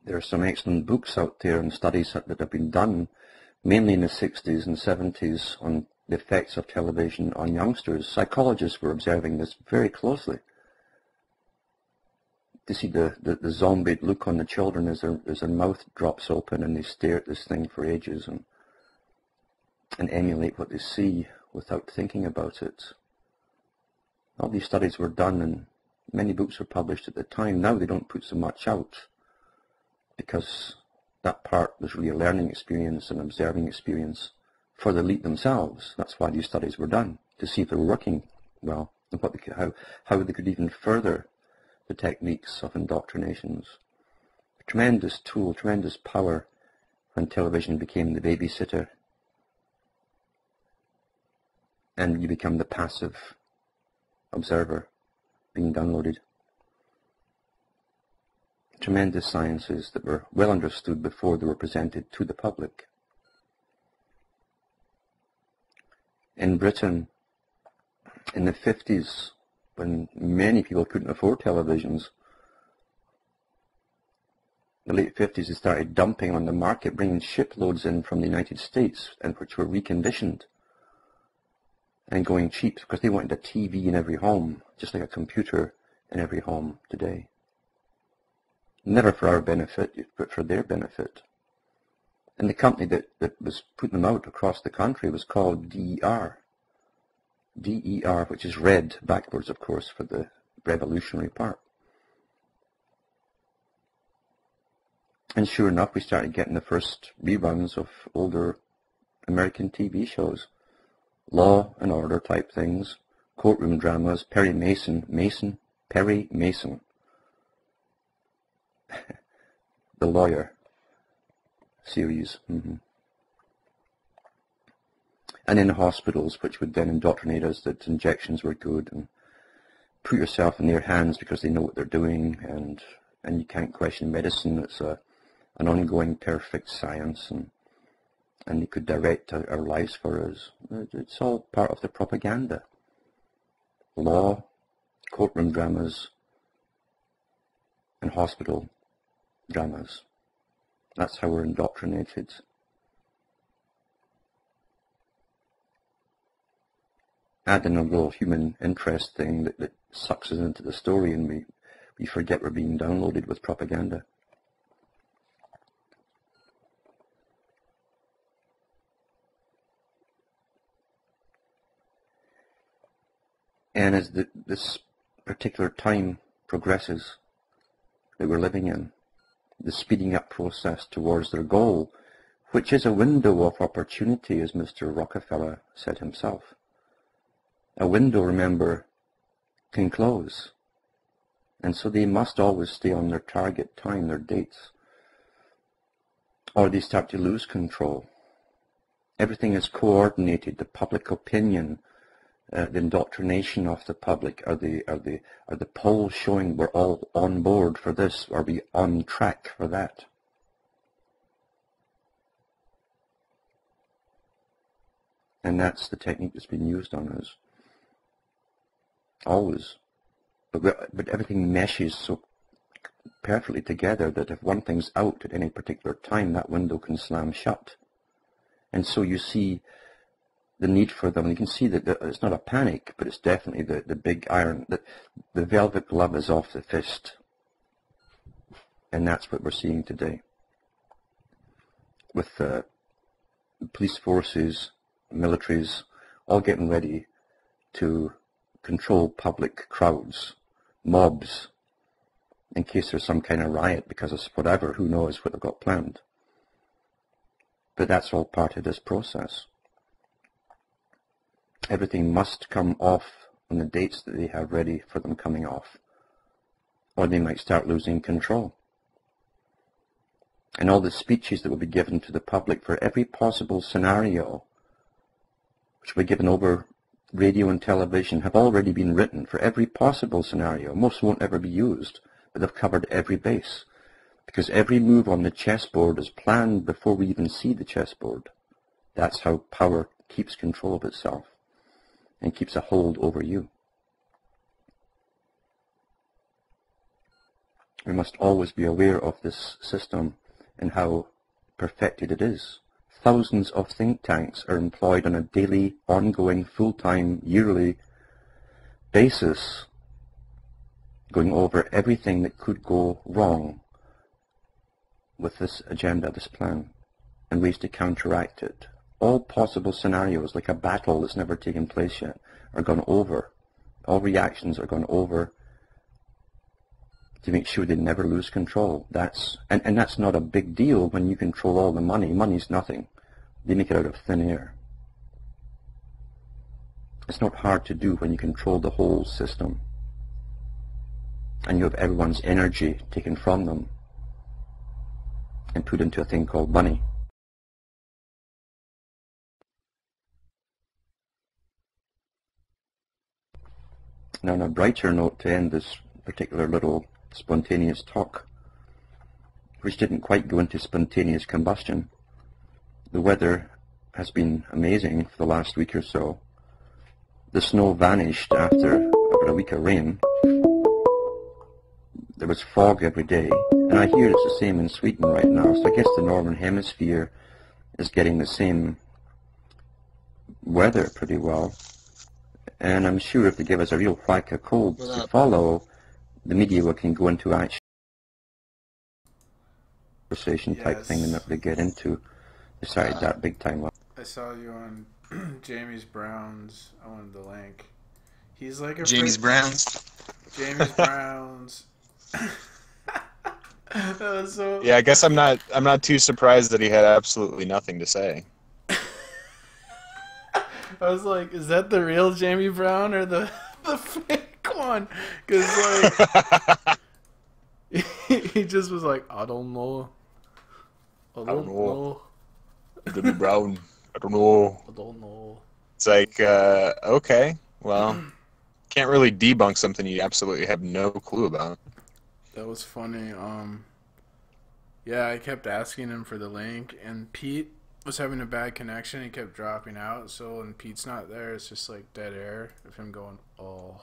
There are some excellent books out there and studies that have been done, mainly in the 60s and 70s, on the effects of television on youngsters. Psychologists were observing this very closely. To see the zombie look on the children as their mouth drops open and they stare at this thing for ages and emulate what they see without thinking about it. All these studies were done and many books were published at the time. Now they don't put so much out because that part was really a learning experience, an observing experience for the elite themselves. That's why these studies were done, to see if they were working well and how they could even further the techniques of indoctrinations. A tremendous tool, tremendous power when television became the babysitter. and you become the passive observer being downloaded. Tremendous sciences that were well understood before they were presented to the public. In Britain, in the 50s, when many people couldn't afford televisions, the late 50s, they started dumping on the market, bringing shiploads in from the United States, and which were reconditioned and going cheap because they wanted a TV in every home, just like a computer in every home today. Never for our benefit, but for their benefit. And the company that was putting them out across the country was called DER. DER, which is red backwards, of course, for the revolutionary part. And sure enough, we started getting the first reruns of older American TV shows. Law and order type things, courtroom dramas, Perry Mason, the lawyer series. And in hospitals, which would then indoctrinate us that injections were good, and put yourself in their hands because they know what they're doing, and you can't question medicine. It's an ongoing perfect science, and they could direct our lives for us. It's all part of the propaganda. Law, courtroom dramas, and hospital dramas. That's how we're indoctrinated. Add in a little human interest thing that sucks us into the story, and we forget we're being downloaded with propaganda. And as this particular time progresses that we're living in, the speeding up process towards their goal, which is a window of opportunity, as Mr. Rockefeller said himself. A window, remember, can close. And so they must always stay on their target time, their dates, or they start to lose control. Everything is coordinated, the public opinion, the indoctrination of the public, are the polls showing we're all on board for this? Are we on track for that? And that's the technique that's been used on us. Always. But everything meshes so perfectly together that if one thing's out at any particular time, that window can slam shut. And so you see the need for them. You can see that it's not a panic, but it's definitely the big iron, the velvet glove is off the fist. And that's what we're seeing today. With police forces, militaries, all getting ready to control public crowds, mobs, in case there's some kind of riot because of whatever, who knows what they've got planned. But that's all part of this process. Everything must come off on the dates that they have ready for them coming off, or they might start losing control. And all the speeches that will be given to the public for every possible scenario, which will be given over radio and television, have already been written for every possible scenario. Most won't ever be used, but they've covered every base, because every move on the chessboard is planned before we even see the chessboard. That's how power keeps control of itself and keeps a hold over you. We must always be aware of this system and how perfected it is. Thousands of think tanks are employed on a daily, ongoing, full-time, yearly basis, going over everything that could go wrong with this agenda, this plan, and ways to counteract it. All possible scenarios, like a battle that's never taken place yet, are gone over. All reactions are gone over to make sure they never lose control. And that's not a big deal when you control all the money. Money's nothing. They make it out of thin air. It's not hard to do when you control the whole system and you have everyone's energy taken from them and put into a thing called money. Now, on a brighter note to end this particular little spontaneous talk, which didn't quite go into spontaneous combustion, the weather has been amazing for the last week or so. The snow vanished after about a week of rain. There was fog every day, and I hear it's the same in Sweden right now, so I guess the Northern Hemisphere is getting the same weather pretty well. And I'm sure if they give us a real whack of cold to follow, the media can go into actual conversation type thing and that they get into beside that big time. I saw you on Jamie's Browns. I wanted the link. He's like a Jamie's Browns. Jamie's Browns. That was so. Yeah, I guess I'm not too surprised that he had absolutely nothing to say. I was like, is that the real Jamie Brown or the fake one? Because like he just was like, I don't know. I don't know. Jamie Brown. I don't know. I don't know. It's like, okay, well, can't really debunk something you absolutely have no clue about. That was funny. Yeah, I kept asking him for the link, and Pete was having a bad connection. He kept dropping out, so when Pete's not there, it's just like dead air of him going, oh,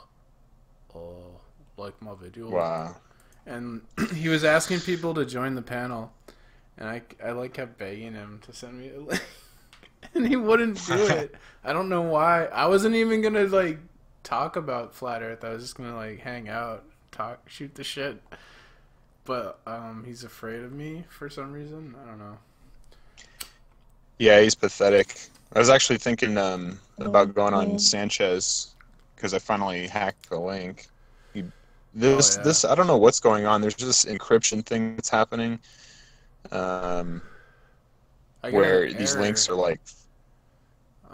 like my video. Wow. And he was asking people to join the panel, and I like kept begging him to send me a link, and he wouldn't do it. I don't know why. I wasn't even gonna like talk about Flat Earth. I was just gonna like hang out, shoot the shit. But he's afraid of me for some reason. I don't know. Yeah, he's pathetic. I was actually thinking about going on Sanchez because I finally hacked the link. This I don't know what's going on. There's this encryption thing that's happening, where these links are like,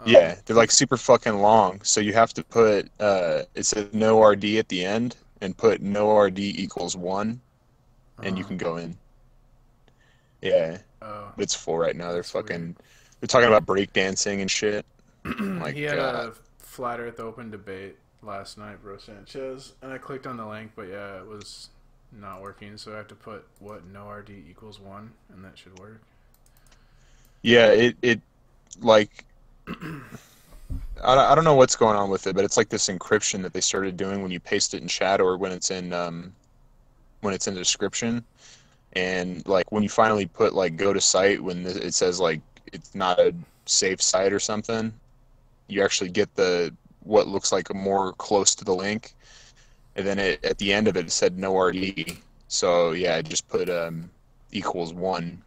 yeah, they're like super fucking long. So you have to put it says no RD at the end and put no RD equals 1, and you can go in. Yeah, but it's full right now. They're fucking. Weird. They're talking about breakdancing and shit. Like, he had a Flat Earth Open debate last night, Bro Sanchez, and I clicked on the link, but yeah, it was not working. So I have to put what no RD equals 1, and that should work. Yeah, it like I don't know what's going on with it, but it's like this encryption that they started doing when you paste it in chat or when it's in the description, and like when you finally put like go to site when it says like it's not a safe site or something, you actually get what looks like a more close to the link, and then at the end of it said no RD. So yeah, I just put equals 1,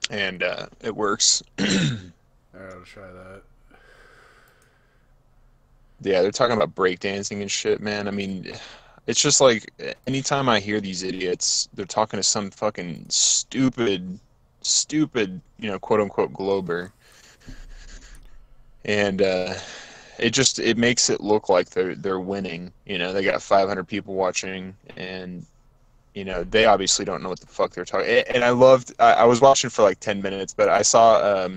and it works. Alright, I'll try that. Yeah, they're talking about breakdancing and shit, man. I mean, it's just like anytime I hear these idiots, they're talking to some fucking stupid, quote unquote glober, and it makes it look like they're winning. They got 500 people watching, and they obviously don't know what the fuck they're talking. And I was watching for like 10 minutes, but I saw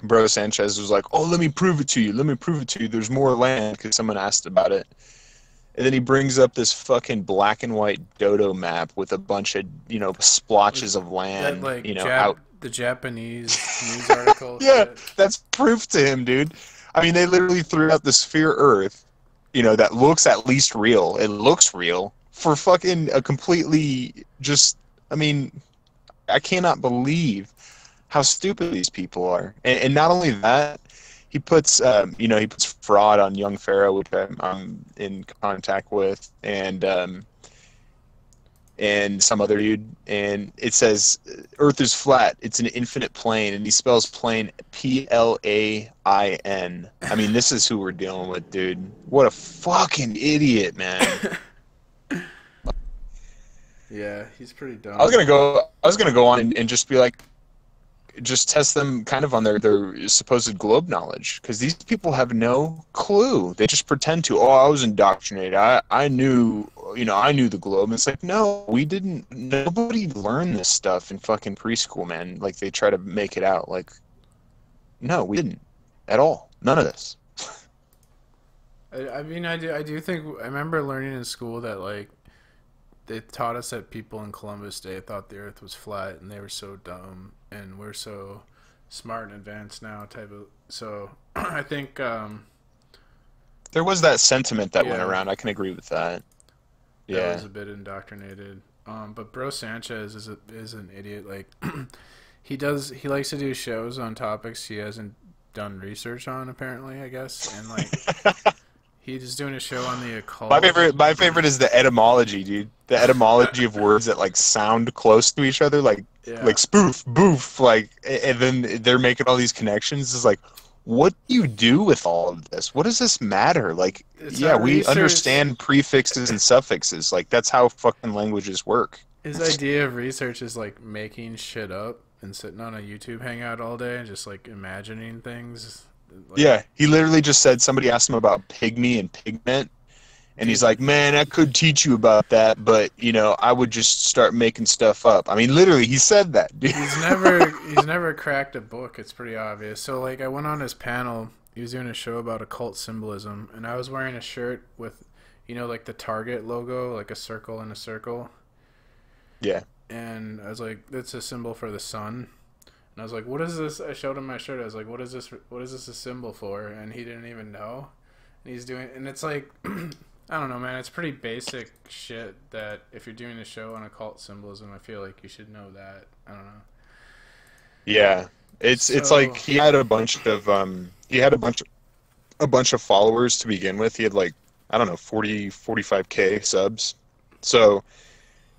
Bro Sanchez was like, "Oh, let me prove it to you. Let me prove it to you. There's more land," because someone asked about it. And then he brings up this fucking black and white dodo map with a bunch of, splotches of land, that, like, the Japanese news article. Yeah, that's proof to him, dude. I mean, they literally threw out the sphere Earth, that looks at least real. It looks real for fucking a completely I cannot believe how stupid these people are. And not only that, he puts, he puts fraud on Young Pharaoh, which I'm in contact with, and some other dude, and it says Earth is flat. It's an infinite plane, and he spells plane Plain. I mean, this is who we're dealing with, dude. What a fucking idiot, man. Yeah, he's pretty dumb. I was gonna go on and just be like, just test them kind of on their supposed globe knowledge, because these people have no clue. They just pretend to. Oh, I was indoctrinated. I knew, I knew the globe. And it's like, no, we didn't. Nobody learned this stuff in fucking preschool, man. Like, they try to make it out. Like, no, we didn't at all. None of this. I mean, I do think I remember learning in school that like they taught us that people in Columbus Day thought the Earth was flat, and they were so dumb, and we're so smart and advanced now. Type of so I think There was that sentiment that went Yeah. around. I can agree with that. that Yeah. was a bit indoctrinated. But Bro Sanchez is an idiot. Like he likes to do shows on topics he hasn't done research on, apparently, I guess, and like. He's doing a show on the occult. My favorite is the etymology, dude. The etymology of words that like sound close to each other, like Yeah. like spoof, boof, like, and then they're making all these connections. It's like, what do you do with all of this? What does this matter? Like, It's yeah, not we research. understand prefixes and suffixes. Like, that's how fucking languages work. His idea of research is like making shit up and sitting on a YouTube hangout all day and just like imagining things. Like, Yeah, he literally just said somebody asked him about pygmy and pigment, and he's like, "Man, I could teach you about that, but you know, I would just start making stuff up." I mean, literally, he said that, dude. he's never cracked a book. It's pretty obvious. So like I went on his panel. He was doing a show about occult symbolism, and I was wearing a shirt with, you know, like the Target logo, like a circle and a circle. Yeah. And I was like, that's a symbol for the sun. And I was like, what is this? I showed him my shirt. I was like, what is this a symbol for? And he didn't even know. And he's doing, and it's like, I don't know, man. It's pretty basic shit that if you're doing a show on occult symbolism, I feel like you should know that. I don't know. Yeah, it's So- like he had a bunch of a bunch of followers to begin with. He had like, I don't know, 45K subs. So,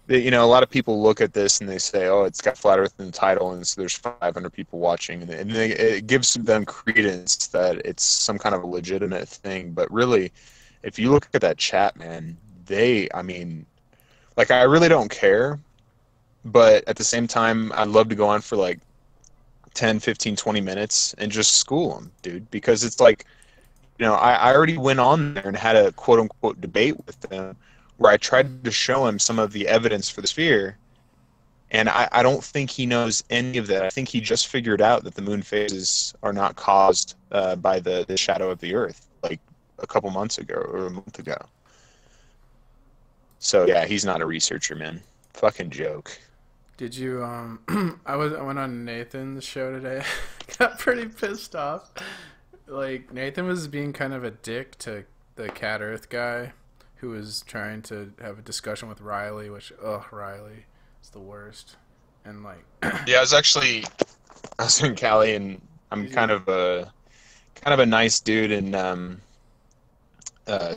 you know, a lot of people look at this and they say, "Oh, it's got Flat Earth in the title, and so there's 500 people watching," and it gives them credence that it's some kind of a legitimate thing. But really, if you look at that chat, man, I mean, like, I really don't care, but at the same time, I'd love to go on for like 10, 15, 20 minutes and just school them, dude, because it's like, you know, I already went on there and had a quote unquote debate with them where I tried to show him some of the evidence for the sphere, and I don't think he knows any of that. I think he just figured out that the moon phases are not caused by the shadow of the Earth, like a couple months ago or a month ago. So yeah, he's not a researcher, man. Fucking joke. Did you I went on Nathan's show today. Got pretty pissed off. Like Nathan was being kind of a dick to the Cat Earth guy who was trying to have a discussion with Riley, which Riley is the worst. And like Yeah, I was in Cali, and I'm kind of a nice dude, and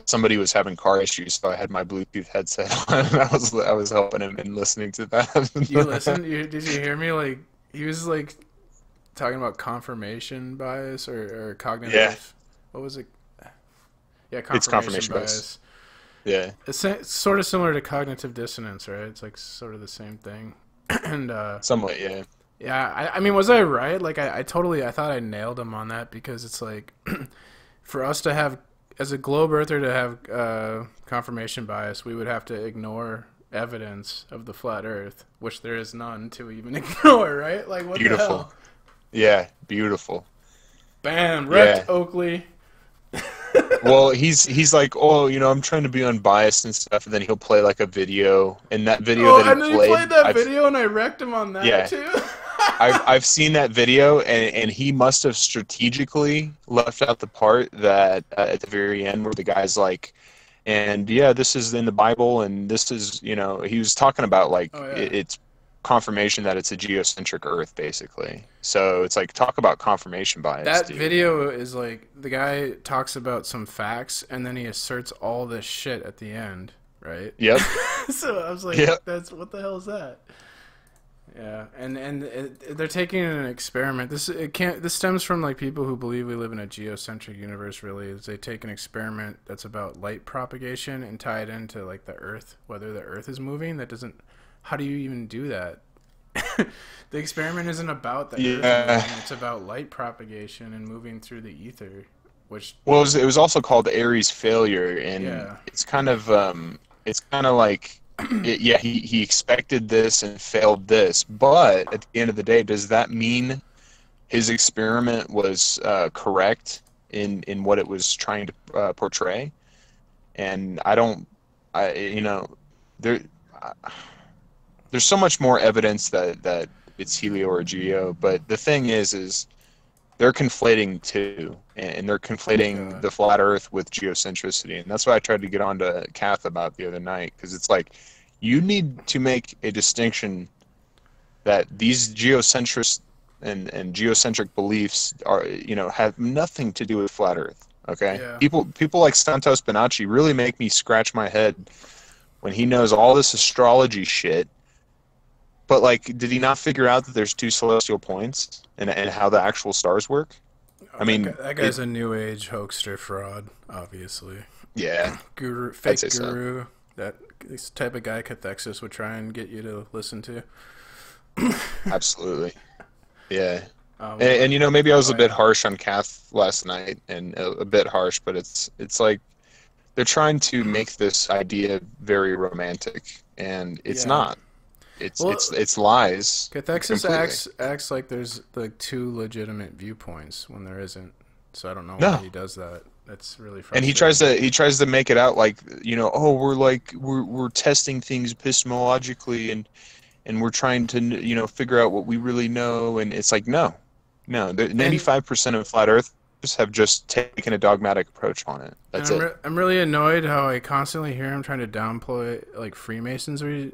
somebody was having car issues, so I had my Bluetooth headset on, and I was helping him and listening to that. you listened, did you hear me? Like he was like talking about confirmation bias or cognitive. Yeah. What was it? Yeah, It's confirmation bias. Yeah. It's sort of similar to cognitive dissonance, right? It's like sort of the same thing. And Somewhat, yeah. yeah, I mean, was I right? Like I thought I nailed him on that, because it's like for us to have, as a globe earther, to have confirmation bias, we would have to ignore evidence of the flat Earth, which there is none to even ignore, right? Like what the Beautiful. hell? Yeah, beautiful. Bam, wrecked Yeah. Oakley. Well, he's like, "Oh, you know, I'm trying to be unbiased and stuff," and then he'll play like a video, and that video Oh, that and then he played that video, and I wrecked him on that Yeah. too. I've seen that video, and he must have strategically left out the part that at the very end where the guy's like, and yeah, this is in the Bible, and this is, you know, he was talking about like Oh, yeah. it's confirmation that it's a geocentric Earth, basically. So it's like, talk about confirmation bias. That dude. video is like the guy talks about some facts, and then he asserts all this shit at the end, right? Yep. So I was like, Yep. "That's what the hell is that?" Yeah, and they're taking an experiment. This stems from like people who believe we live in a geocentric universe. Really, is they take an experiment that's about light propagation and tie it into like the Earth, whether the Earth is moving. That doesn't. How do you even do that? The experiment isn't about the Earth Yeah. moving, it's about light propagation and moving through the ether, which Well, it was also called Aries failure, and Yeah. it's kind of like, he expected this and failed this, but at the end of the day, does that mean his experiment was correct? in what it was trying to portray. And you know, there there's so much more evidence that it's helio or geo, but the thing is they're conflating two, and they're conflating the flat Earth with geocentricity, and that's what I tried to get on to Kath about the other night, because it's like, you need to make a distinction that these geocentric and geocentric beliefs are, you know, have nothing to do with flat Earth. Okay, Yeah. People like Santos Bonacci really make me scratch my head when he knows all this astrology shit. But like, did he not figure out that there's two celestial points and how the actual stars work? I mean, that guy's a new age hoaxer fraud, obviously. Yeah, Guru, fake say so. guru. That this type of guy Cathexis would try and get you to listen to. Absolutely. Yeah. And you know, maybe I was a bit harsh on Kath last night, and a bit harsh, but it's like they're trying to make this idea very romantic, and it's not. It's lies. Cathexis acts like there's like two legitimate viewpoints when there isn't. So I don't know why he does that. That's really frustrating. And he tries to make it out like, you know, oh, we're testing things epistemologically, and we're trying to, you know, figure out what we really know, and it's like, no, 95% of flat earthers have just taken a dogmatic approach on it. That's it. I'm really annoyed how I constantly hear him trying to downplay like Freemasonry's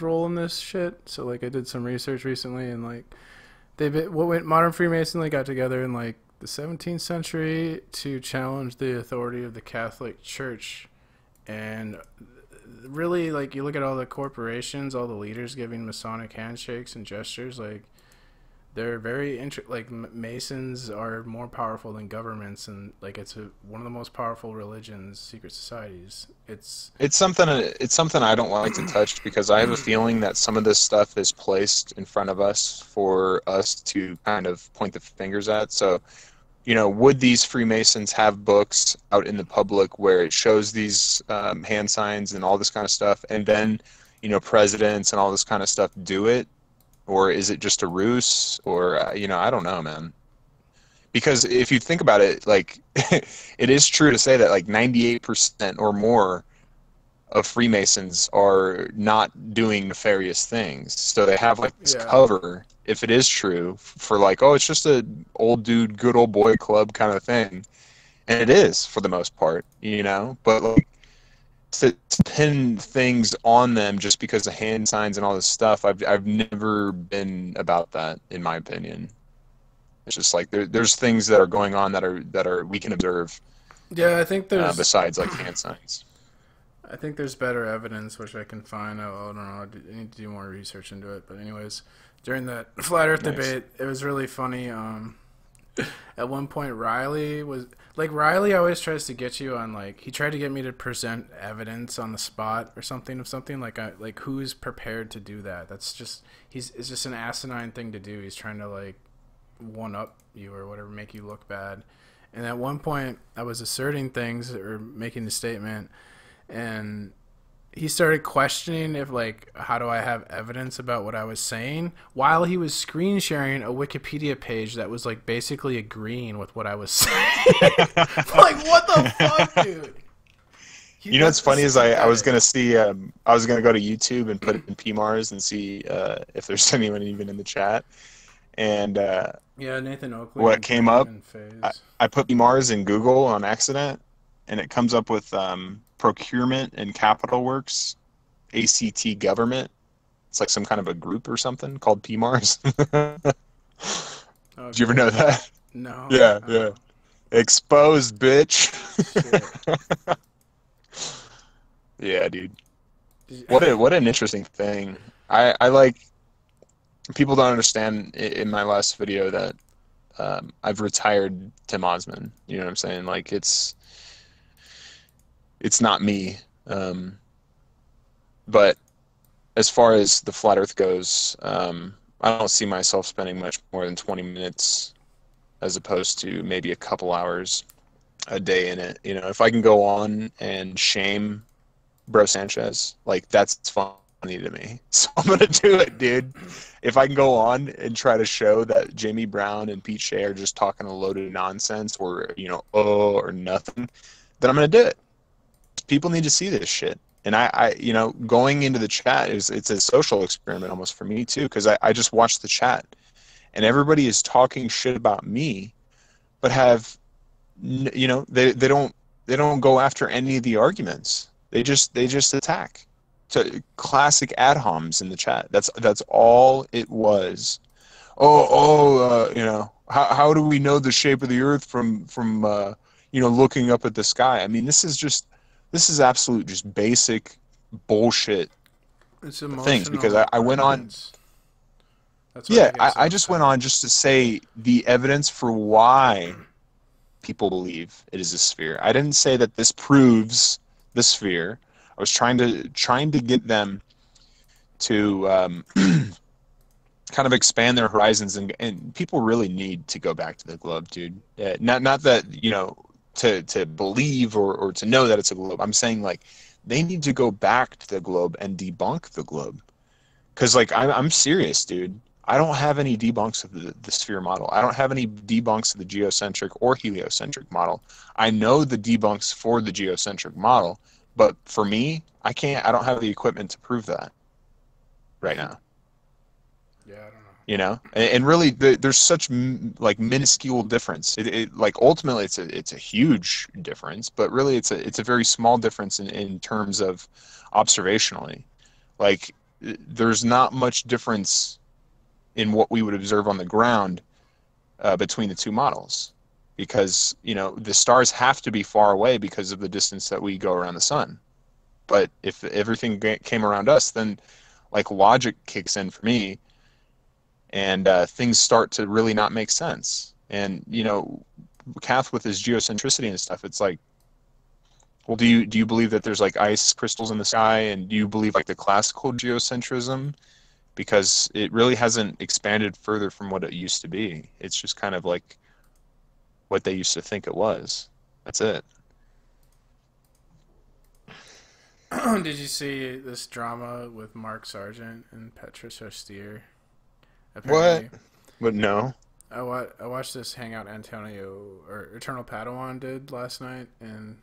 role in this shit. So like, I did some research recently, and like modern Freemasonry got together in like the 17th century to challenge the authority of the Catholic Church. And really, like, you look at all the corporations, all the leaders giving Masonic handshakes and gestures, like, they're very like, Masons are more powerful than governments, and like, it's one of the most powerful religions, secret societies. It's something I don't like to touch, because I have a feeling that some of this stuff is placed in front of us for us to kind of point the fingers at. So, you know, would these Freemasons have books out in the public where it shows these hand signs and all this kind of stuff, and then, you know, presidents and all this kind of stuff do it? Or is it just a ruse? Or, you know, I don't know, man. Because if you think about it, like, it is true to say that like 98% or more of Freemasons are not doing nefarious things. So they have like this cover, if it is true, for like, oh, it's just a old dude, good old boy club kind of thing. And it is, for the most part, you know? But like, to pin things on them just because of hand signs and all this stuff, I've never been about that, in my opinion. It's just like there's things that are going on that are we can observe. Yeah, I think there's besides like hand signs. I think there's better evidence which I can find. I don't know. I need to do more research into it. But anyways, during that flat Earth debate, it was really funny. At one point, Riley always tries to get you on, like, he tried to get me to present evidence on the spot or something like who's prepared to do that. That's just it's just an asinine thing to do. He's trying to like one up you or whatever, make you look bad. And at one point, I was asserting things or making a statement, and he started questioning if, like, how do I have evidence about what I was saying, while he was screen sharing a Wikipedia page that was, like, basically agreeing with what I was saying. Like, what the fuck, dude? You know what's funny is I was going to see, I was going to go to YouTube and put it in PMARS and see if there's anyone even in the chat. And yeah, Nathan Oakley. what came up, I put PMARS in Google on accident, and it comes up with Procurement and Capital Works, ACT Government. It's like some kind of a group or something called PMARS. Did you ever know that? No. Yeah. Exposed, bitch. Yeah, dude. What an interesting thing. I like, people don't understand in my last video that I've retired Tim Osman. You know what I'm saying? Like, it's not me. But as far as the flat earth goes, I don't see myself spending much more than 20 minutes as opposed to maybe a couple hours a day in it. You know, if I can go on and shame Bro Sanchez, like, that's fine. funny to me. So I'm gonna do it, dude. If I can go on and try to show that Jamie Brown and Pete Shea are just talking a load of nonsense, or or nothing, then I'm gonna do it. People need to see this shit. And I going into the chat it's a social experiment almost for me too, because I just watched the chat, and everybody is talking shit about me, but they don't go after any of the arguments. They just attack. So classic ad homs in the chat. That's all it was. How do we know the shape of the earth from looking up at the sky? I mean, this is absolute just basic bullshit It's things, because I went on. That's why I just went on just to say the evidence for why people believe it is a sphere. I didn't say that this proves the sphere. I was trying to get them to kind of expand their horizons, and people really need to go back to the globe, dude. Not that to believe or to know that it's a globe. I'm saying, like, they need to go back to the globe and debunk the globe, because, like, I'm serious, dude. I don't have any debunks of the sphere model. I don't have any debunks of the geocentric or heliocentric model. I know the debunks for the geocentric model, but for me, I don't have the equipment to prove that right now. Yeah, I don't know. And really, there's such minuscule difference. Like, ultimately, it's a huge difference, but really, it's a very small difference in terms of observationally. Like, there's not much difference in what we would observe on the ground between the two models, because the stars have to be far away because of the distance that we go around the sun. But if everything came around us, then, like, logic kicks in for me, and things start to really not make sense. And Kath with his geocentricity and stuff, it's like, well, do you believe that there's, like, ice crystals in the sky, and do you believe, like, the classical geocentrism? Because it really hasn't expanded further from what it used to be. It's just kind of like what they used to think it was. That's it. Did you see this drama with Mark Sargent and Patricia Steer? What? But no. I watched this hangout Antonio or Eternal Padawan did last night, and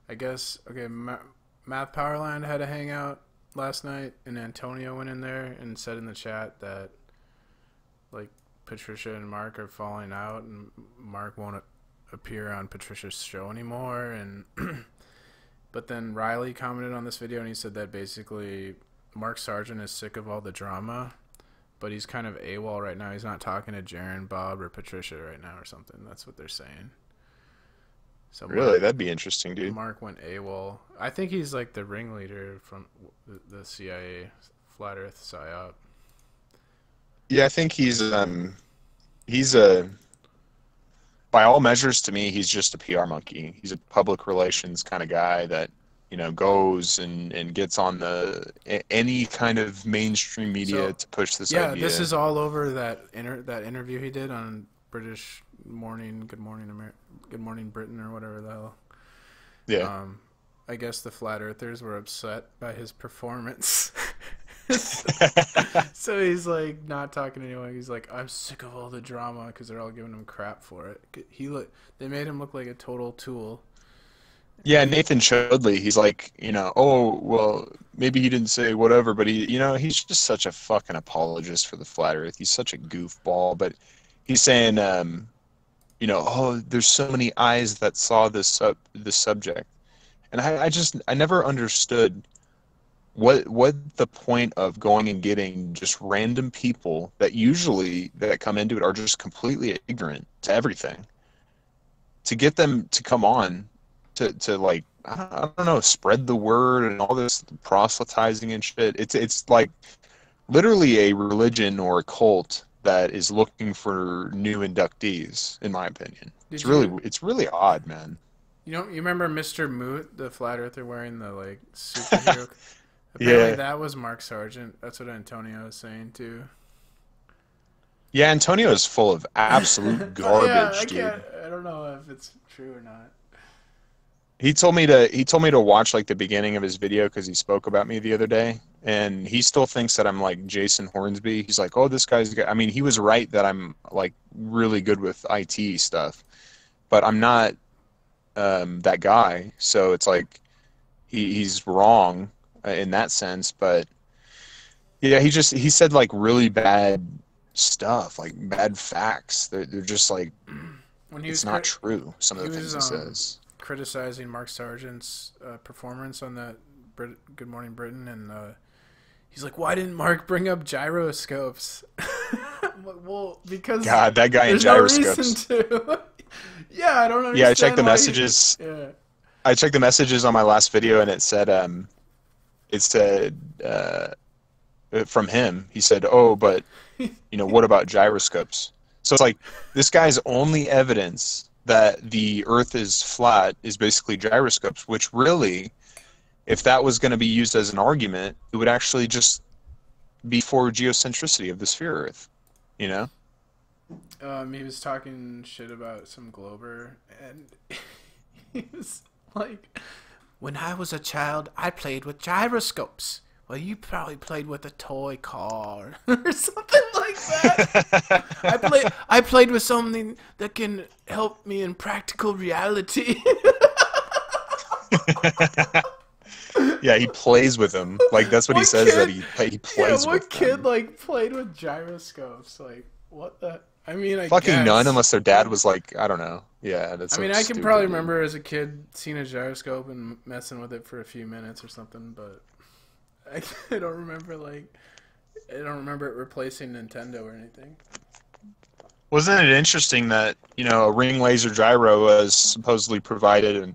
I guess Math Powerland had a hangout last night, and Antonio went in there and said in the chat that, like, Patricia and Mark are falling out, and Mark won't appear on Patricia's show anymore. And but then Riley commented on this video, and he said that basically Mark Sargent is sick of all the drama, but he's kind of AWOL right now. He's not talking to Jaren, Bob, or Patricia right now or something. That's what they're saying. So really, that'd be interesting, dude. Mark went AWOL. I think he's like the ringleader from the CIA Flat Earth PSYOP. Yeah, I think he's a, by all measures to me, he's just a PR monkey. He's a public relations kind of guy that goes and gets on any kind of mainstream media to push this idea. Yeah, this is all over that interview he did on British Morning, Good Morning Britain, or whatever the hell. Yeah. I guess the flat earthers were upset by his performance. So he's like not talking to anyone. He's like, I'm sick of all the drama, because they're all giving him crap for it. They made him look like a total tool. Yeah, Nathan Chodley, he's like, oh, well, maybe he didn't say whatever, but he's just such a fucking apologist for the flat earth. He's such a goofball, but he's saying, oh, there's so many eyes that saw this subject. And I never understood what the point of going and getting just random people that come into it are just completely ignorant to everything, to get them to come on to like, I don't know, spread the word and all this proselytizing and shit. It's like literally a religion or a cult that is looking for new inductees, in my opinion. It's really odd, man. You remember Mr. Moot, the flat earther wearing the, like, superhero? Apparently that was Mark Sargent. That's what Antonio was saying too. Yeah, Antonio is full of absolute garbage, dude. I don't know if it's true or not. He told me to watch, like, the beginning of his video because he spoke about me the other day, and he still thinks that I'm like Jason Hornsby. He's like, oh, this guy's good. I mean, he was right that I'm like really good with IT stuff, but I'm not that guy. So it's like he's wrong in that sense. But yeah, he said like really bad stuff, like bad facts. They're just like, When he it's was not true. Some of the he things was, he says. criticizing Mark Sargent's performance on that Good Morning Britain, and he's like, "Why didn't Mark bring up gyroscopes?" Well, because God, that guy in there's no gyroscopes. reason to. Yeah, I don't understand. Yeah, I checked the why he- messages. Yeah. I checked the messages on my last video, and it said from him. He said, "Oh, but what about gyroscopes?" So it's like this guy's only evidence that the Earth is flat is basically gyroscopes, which really, if that was going to be used as an argument, it would actually just be for geocentricity of the sphere Earth, you know? He was talking shit about some Glober, and he was like, "When I was a child, I played with gyroscopes. Well, you probably played with a toy car or something like that. I played with something that can help me in practical reality." Yeah, he plays with them. Like that's what he What says, kid- that he plays what with kid them. like played with gyroscopes? Like, what the? I mean, I Fucking guess. none, unless their dad was like, I don't know. Yeah, that's. I mean, so I can stupid, probably dude. remember as a kid seeing a gyroscope and messing with it for a few minutes or something, but I don't remember I don't remember it replacing Nintendo or anything. Wasn't it interesting that a ring laser gyro was supposedly provided and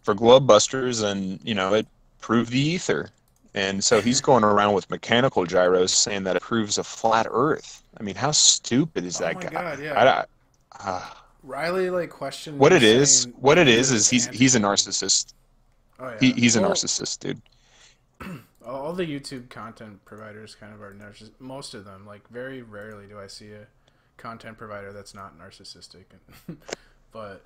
for Globebusters, and it proved the ether, and so he's going around with mechanical gyros saying that it proves a flat Earth. I mean, how stupid is that my guy? God, yeah. Riley questioned What me it is, saying what it he is was he's a anti- narcissist. Oh, yeah. He's a Well, narcissist, dude. All the YouTube content providers kind of are narcissistic. Most of them, like, very rarely do I see a content provider that's not narcissistic. But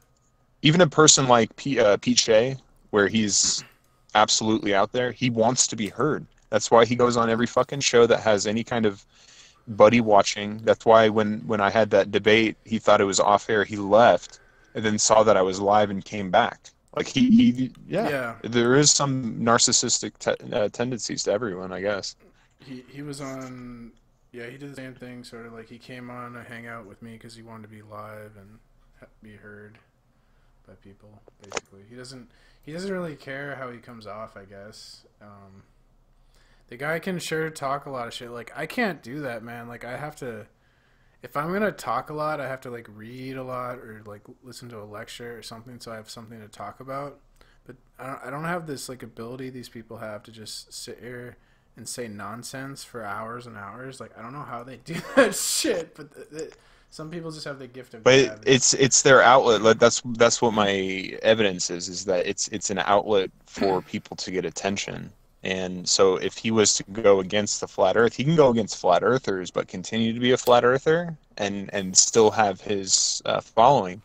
Even a person like Pete Shea, where he's absolutely out there, he wants to be heard. That's why he goes on every fucking show that has any kind of buddy watching. That's why when I had that debate, he thought it was off air. He left and then saw that I was live and came back. Like Yeah. there is some narcissistic tendencies to everyone, I guess. he was on. Yeah, he did the same thing. Sort of like he came on a hangout with me because he wanted to be live and be heard by people. Basically, he doesn't really care how he comes off, I guess. The guy can sure talk a lot of shit. Like, I can't do that, man. Like, I have to, if I'm gonna talk a lot, I have to like read a lot or like listen to a lecture or something, so I have something to talk about. But I don't have this like ability these people have to just sit here and say nonsense for hours and hours. Like, I don't know how they do that shit, but some people just have the gift of But gab. it's their outlet. Like, that's what my evidence is that it's an outlet for people to get attention. And so if he was to go against the flat Earth, he can go against flat earthers, but continue to be a flat earther and still have his following.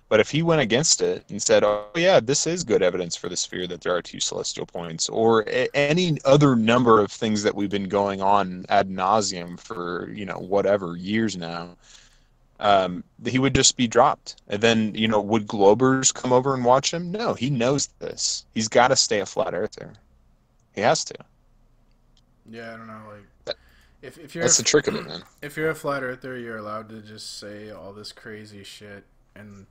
But if he went against it and said, "Oh yeah, this is good evidence for the sphere that there are two celestial points," or any other number of things that we've been going on ad nauseum for whatever years now, he would just be dropped. And then would Globers come over and watch him? No, he knows this. He's got to stay a flat earther. He has to. Yeah, I don't know. Like, if you're That's the trick of it, man. if you're a flat earther, you're allowed to just say all this crazy shit, and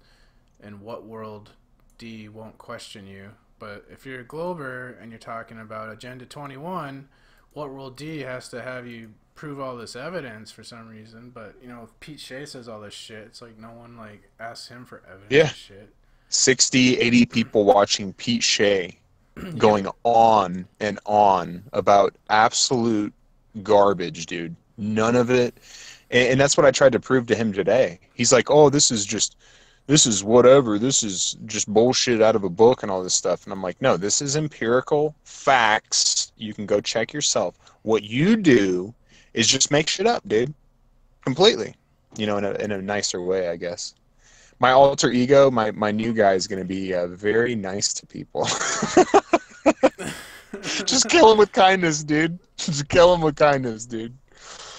What World D won't question you. But if you're a Glober and you're talking about Agenda 21, What World D has to have you prove all this evidence for some reason. But if Pete Shea says all this shit, it's like no one like asks him for evidence. Yeah. And shit. 60, 80 people watching Pete Shea going on and on about absolute garbage, dude. None of it. And that's what I tried to prove to him today. He's like, "Oh, this is whatever. This is just bullshit out of a book and all this stuff." And I'm like, "No, this is empirical facts. You can go check yourself. What you do is just make shit up, dude. Completely. In a nicer way, I guess." My alter ego, my new guy is going to be very nice to people. Just kill him with kindness, dude. Just kill him with kindness, dude.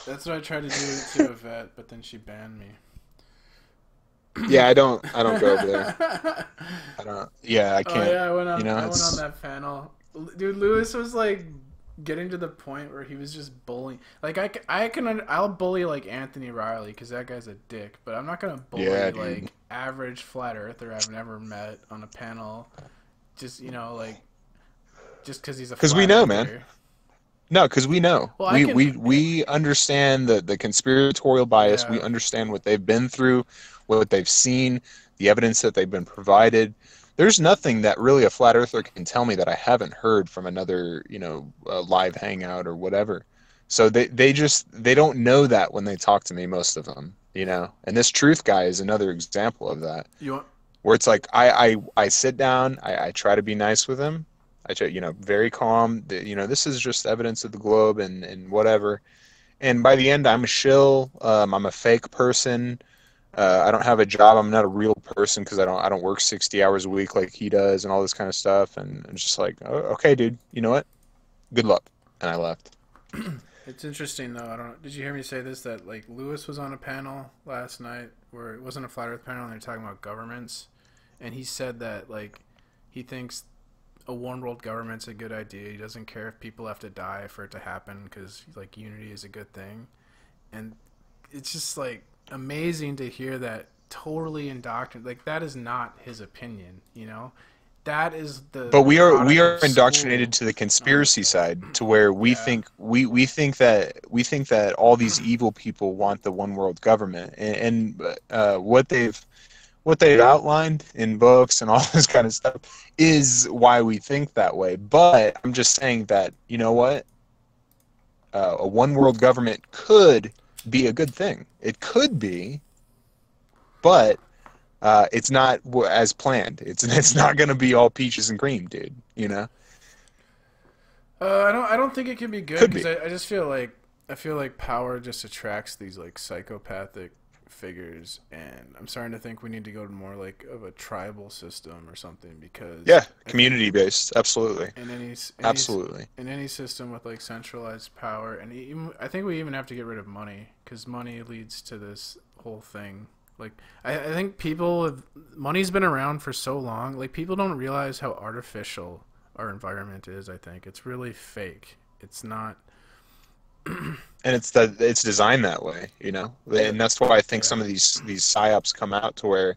That's what I tried to do to Yvette, but then she banned me. Yeah, I don't go over there. I don't. Yeah, I can't. Oh yeah, I went on. You know, I went on that panel. Dude, Lewis was like getting to the point where he was just bullying. Like I'll bully like Anthony Riley because that guy's a dick, but I'm not gonna bully like average flat earther I've never met on a panel. Just like just because he's a. Because we know, man. No, because we know. Well, we understand the conspiratorial bias. Yeah. We understand what they've been through, what they've seen, the evidence that they've been provided. There's nothing that really a flat earther can tell me that I haven't heard from another, live hangout or whatever. So they don't know that when they talk to me, most of them, And this truth guy is another example of that. Where it's like I sit down, I try to be nice with him. I try, very calm. This is just evidence of the globe and whatever. And by the end, I'm a shill. I'm a fake person. I don't have a job. I'm not a real person because I don't work 60 hours a week like he does and all this kind of stuff. And I'm just like, oh, okay, dude. You know what? Good luck. And I left. It's interesting though. Did you hear me say this? That like Lewis was on a panel last night where it wasn't a flat Earth panel and they're talking about governments, and he said that like he thinks a one world government's a good idea. He doesn't care if people have to die for it to happen because like unity is a good thing, and it's just like amazing to hear that totally indoctrinated. Like that is not his opinion, That is the. But we are indoctrinated to the conspiracy side, to where we think we think that all these evil people want the one world government, and what they've outlined in books and all this kind of stuff is why we think that way. But I'm just saying that a one world government could be a good thing. It could be, but it's not as planned. It's not going to be all peaches and cream, dude. I don't think it could be good because I just feel like power just attracts these like psychopathic figures, and I'm starting to think we need to go to more like of a tribal system or something because community based, absolutely. Absolutely. In any system with like centralized power, and I think we even have to get rid of money because money leads to this whole thing. Like I think money's been around for so long. Like people don't realize how artificial our environment is. I think it's really fake. It's not. And it's designed that way, and that's why I think some of these psyops come out to where,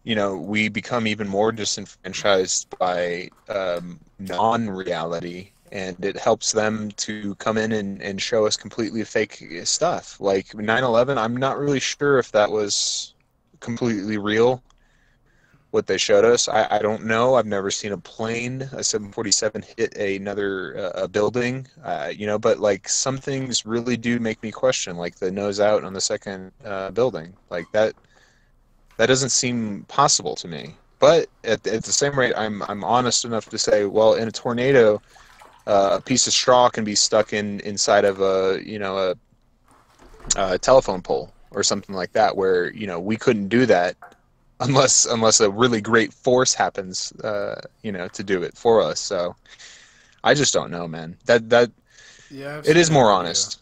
we become even more disenfranchised by non-reality, and it helps them to come in and show us completely fake stuff. Like 9/11, I'm not really sure if that was completely real, what they showed us. I don't know. I've never seen a plane, a 747 hit another building, but like some things really do make me question, like the nose out on the second building. Like that doesn't seem possible to me. But at the same rate, I'm honest enough to say, well, in a tornado, a piece of straw can be stuck inside of a telephone pole or something like that, where we couldn't do that unless a really great force happens, to do it for us. So I just don't know, man. It is more honest.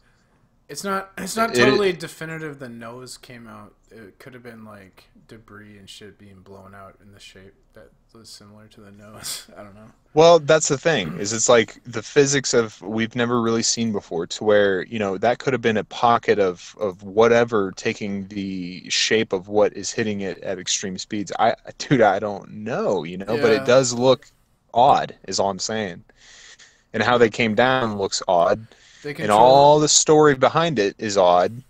It's not totally definitive. The nose came out. It could have been like debris and shit being blown out in the shape that was similar to the nose. I don't know. Well, that's the thing, is it's like the physics of we've never really seen before, to where, that could have been a pocket of whatever taking the shape of what is hitting it at extreme speeds. I don't know, but it does look odd, is all I'm saying. And how they came down looks odd. And all the story behind it is odd,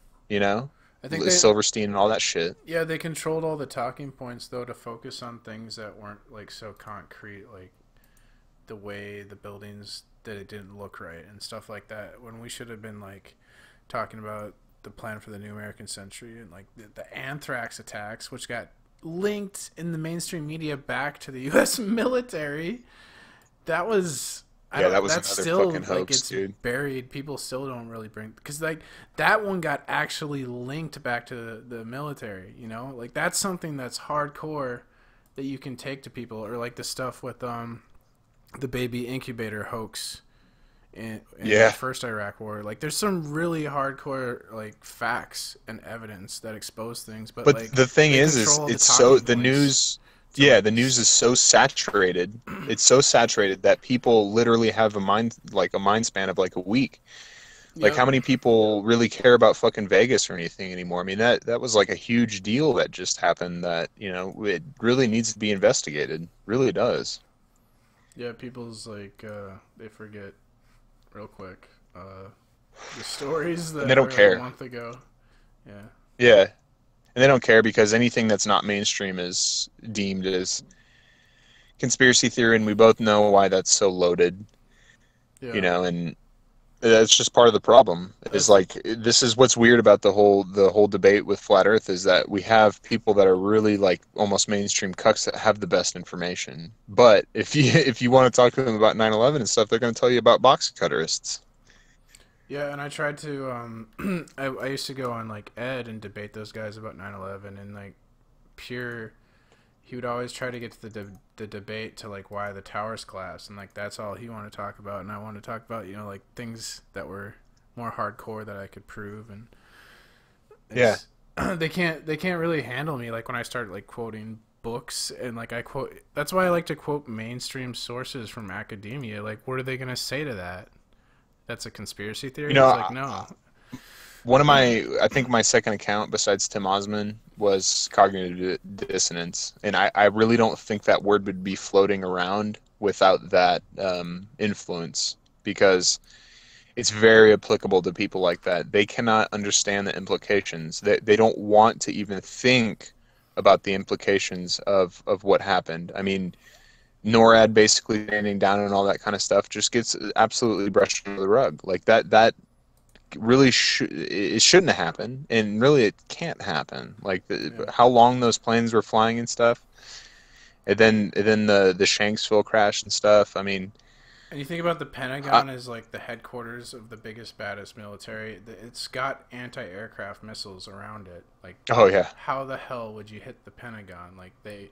I think Silverstein and all that shit. Yeah, they controlled all the talking points, though, to focus on things that weren't, like, so concrete, like the way the buildings, that it didn't look right and stuff like that, when we should have been, like, talking about the plan for the new American century and, like, the anthrax attacks, which got linked in the mainstream media back to the U.S. military. That was... that was another still, fucking hoax, it's dude. Buried. People still don't really bring... Because, like, that one got actually linked back to the military, Like, that's something that's hardcore that you can take to people. Or, like, the stuff with the baby incubator hoax in Yeah. the first Iraq War. Like, there's some really hardcore like facts and evidence that expose things, but But like the thing they is control the it's so talking the points news. to, Yeah, like, the news is so saturated. It's so saturated that people literally have a mind span of like a week. Like, Yep. how many people really care about fucking Vegas or anything anymore? I mean, that was like a huge deal that just happened that, it really needs to be investigated. Really does. Yeah, people's like they forget real quick the stories that And they don't were care. a month ago. Yeah. Yeah. And they don't care because anything that's not mainstream is deemed as conspiracy theory, and we both know why that's so loaded, Yeah. and that's just part of the problem. Is That's like, this is what's weird about the whole debate with flat Earth, is that we have people that are really like almost mainstream cucks that have the best information. But if you if you want to talk to them about 9/11 and stuff, they're going to tell you about box cutterists. Yeah, and I tried to I used to go on like Ed and debate those guys about 9/11, and like pure he would always try to get to the debate to like why the towers collapsed, and like that's all he wanted to talk about, and I wanted to talk about, like things that were more hardcore that I could prove. And Yeah. it's, they can't really handle me like when I start like quoting books, and like I quote, that's why I like to quote mainstream sources from academia. Like, what are they going to say to that? That's a conspiracy theory? You know, It's like, no. I think my second account besides Tim Osman was cognitive dissonance, and I really don't think that word would be floating around without that influence, because it's very applicable to people like that. They cannot understand the implications. They don't want to even think about the implications of what happened. I mean, NORAD basically standing down and all that kind of stuff just gets absolutely brushed under the rug. Like that really it shouldn't have happened, and really it can't happen. Like how long those planes were flying and stuff, and then the Shanksville crash and stuff. I mean, And you think about the Pentagon as like the headquarters of the biggest, baddest military. It's got anti-aircraft missiles around it. Like, oh yeah, how the hell would you hit the Pentagon? Like, it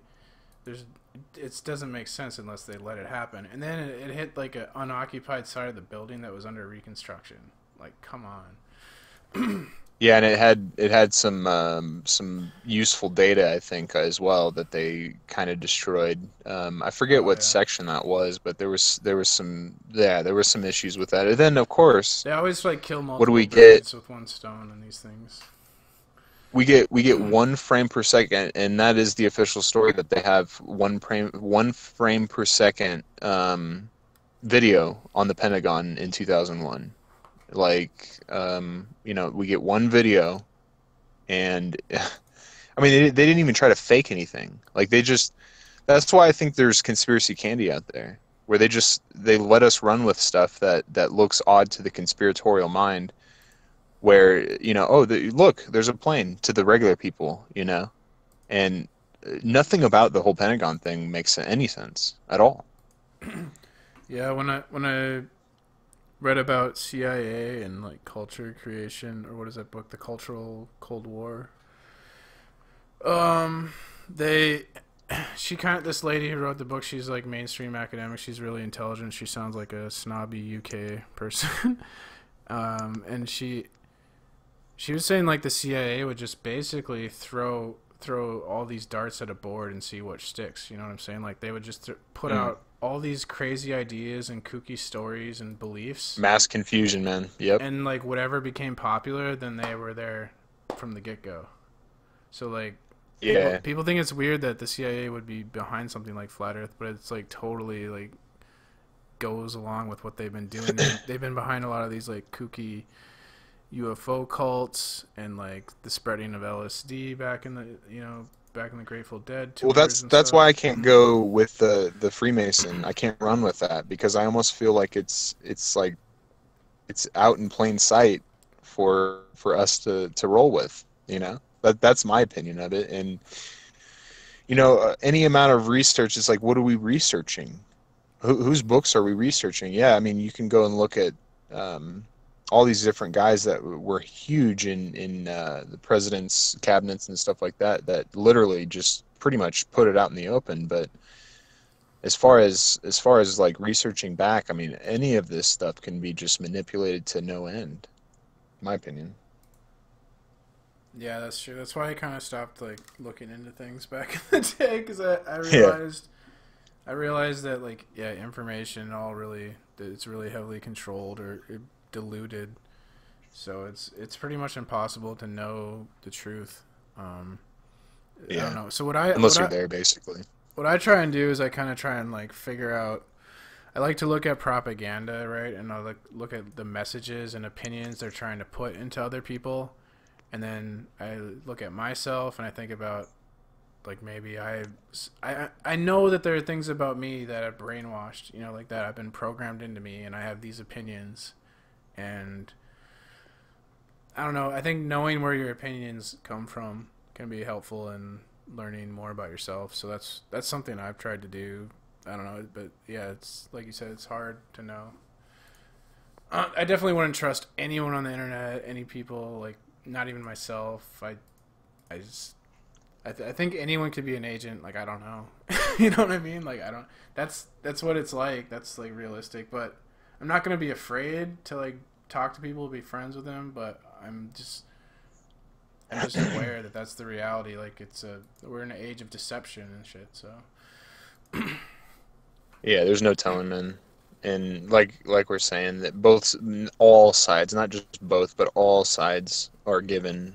doesn't make sense unless they let it happen. And then it hit like an unoccupied side of the building that was under reconstruction. Like, come on. yeah, and it had some useful data, I think, as well, that they kind of destroyed. I forget what yeah. section that was, but there was some issues with that. And then of course They always like kill multiple do we birds get? with one stone in these things. We get 1 frame per second, and that is the official story, that they have 1 frame per second video on the Pentagon in 2001. Like, we get one video, and I mean, they didn't even try to fake anything. Like, that's why I think there's conspiracy candy out there, where they let us run with stuff that looks odd to the conspiratorial mind, where, look, there's a plane, to the regular people, and nothing about the whole Pentagon thing makes any sense at all. Yeah, when I read about CIA and like culture creation, or what is that book, The Cultural Cold War? This lady who wrote the book, she's like mainstream academic. She's really intelligent. She sounds like a snobby UK person, and she was saying like the CIA would just basically throw all these darts at a board and see what sticks. You know what I'm saying? Like, they would just put out all these crazy ideas and kooky stories and beliefs. Mass confusion, man. Yep. And like whatever became popular, then they were there from the get-go. So like, Yeah. people think it's weird that the CIA would be behind something like Flat Earth, but it's like totally like goes along with what they've been doing. They've been behind a lot of these like kooky UFO cults, and like the spreading of LSD back in the Grateful Dead tours. Well, and that's stuff. why I can't go with the Freemason. I can't run with that, because I almost feel like it's like it's out in plain sight for us to roll with. That's my opinion of it. And any amount of research is like, what are we researching? Whose books are we researching? Yeah, I mean, you can go and look at all these different guys that were huge in the president's cabinets and stuff like that literally just pretty much put it out in the open. But as far as like researching back, I mean, any of this stuff can be just manipulated to no end, in my opinion. Yeah, that's true. That's why I kind of stopped like looking into things back in the day, because I Yeah. realized that like yeah, information all really it's really heavily controlled or diluted, so it's pretty much impossible to know the truth. Um, I don't Yeah. know. So Unless you're there, basically. what I try and do is I kind of try and like figure out. I like to look at propaganda, right, and I look at the messages and opinions they're trying to put into other people, and then I look at myself and I think about like maybe I know that there are things about me that are brainwashed, you know, like that have been programmed into me, and I have these opinions, and I don't know. I think knowing where your opinions come from can be helpful in learning more about yourself. So that's something I've tried to do. I don't know, but yeah, it's like you said, it's hard to know. I definitely wouldn't trust anyone on the internet, any people, like not even myself. I just, I think anyone could be an agent. Like I don't know, you know what I mean? Like I don't. That's what it's like. That's like realistic, but I'm not gonna be afraid to like talk to people, be friends with them. But I'm just aware that that's the reality. Like we're in an age of deception and shit. So Yeah, there's no telling, man. And like we're saying that all sides, not just both, but all sides are given.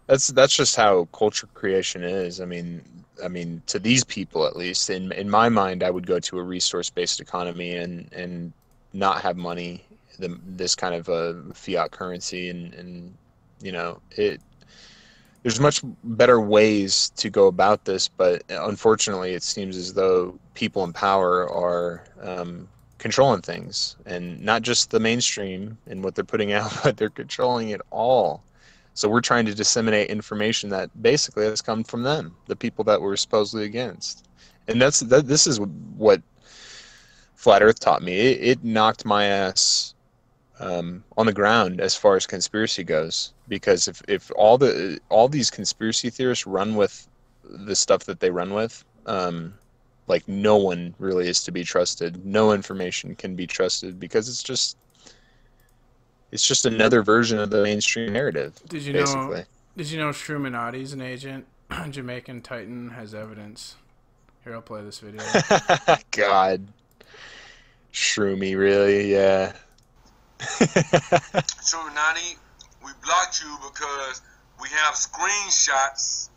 That's just how culture creation is. I mean, to these people at least, in my mind, I would go to a resource-based economy and not have money, this kind of fiat currency, and you know it. There's much better ways to go about this, but unfortunately, it seems as though people in power are controlling things, and not just the mainstream and what they're putting out, but they're controlling it all. So we're trying to disseminate information that basically has come from them, the people that we're supposedly against. And this is what Flat Earth taught me. It knocked my ass on the ground as far as conspiracy goes, because if all these conspiracy theorists run with the stuff that they run with, like no one really is to be trusted. No information can be trusted because it's just another version of the mainstream narrative, did you know? basically. Did you know Shruminati's an agent? Jamaican Titan has evidence. Here, I'll play this video. God, Shroomy, really? Yeah. So Nani, we blocked you because we have screenshots.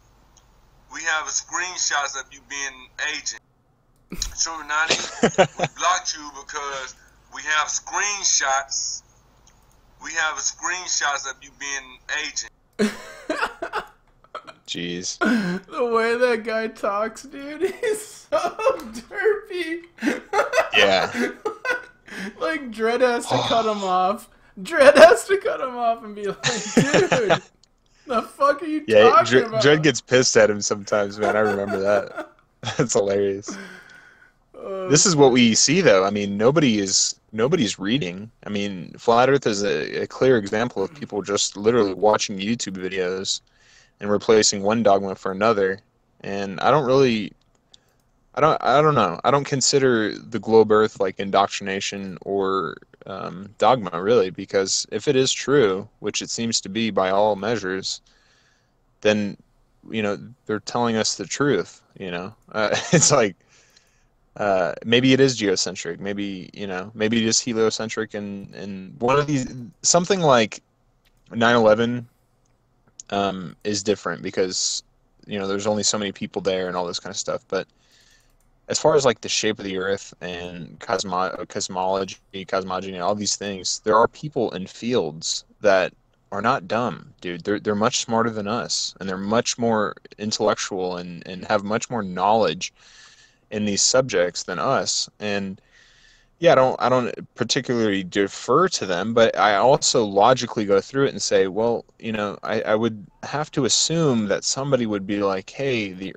We have screenshots of you being an agent. So Nani, we blocked you because we have screenshots. We have screenshots of you being an agent. Jeez. The way that guy talks, dude, he's so derpy. Yeah. Like Dredd has to cut him off. Dredd has to cut him off and be like, dude, the fuck are you Yeah, talking about? Dredd gets pissed at him sometimes, man. I remember that. That's hilarious. This is what we see, though. I mean, nobody's reading. I mean, Flat Earth is a clear example of people just literally watching YouTube videos and replacing one dogma for another. And I don't know. I don't consider the globe Earth like indoctrination or dogma, really, because if it is true, which it seems to be by all measures, then they're telling us the truth. It's like maybe it is geocentric, maybe it is heliocentric, and one of these, something like 9/11 is different because there's only so many people there and all this kind of stuff, but as far as like the shape of the Earth and cosmology, and all these things, there are people in fields that are not dumb, dude. They're much smarter than us, and they're much more intellectual and have much more knowledge in these subjects than us. And yeah, I don't particularly defer to them, but I also logically go through it and say, well, I would have to assume that somebody would be like, hey,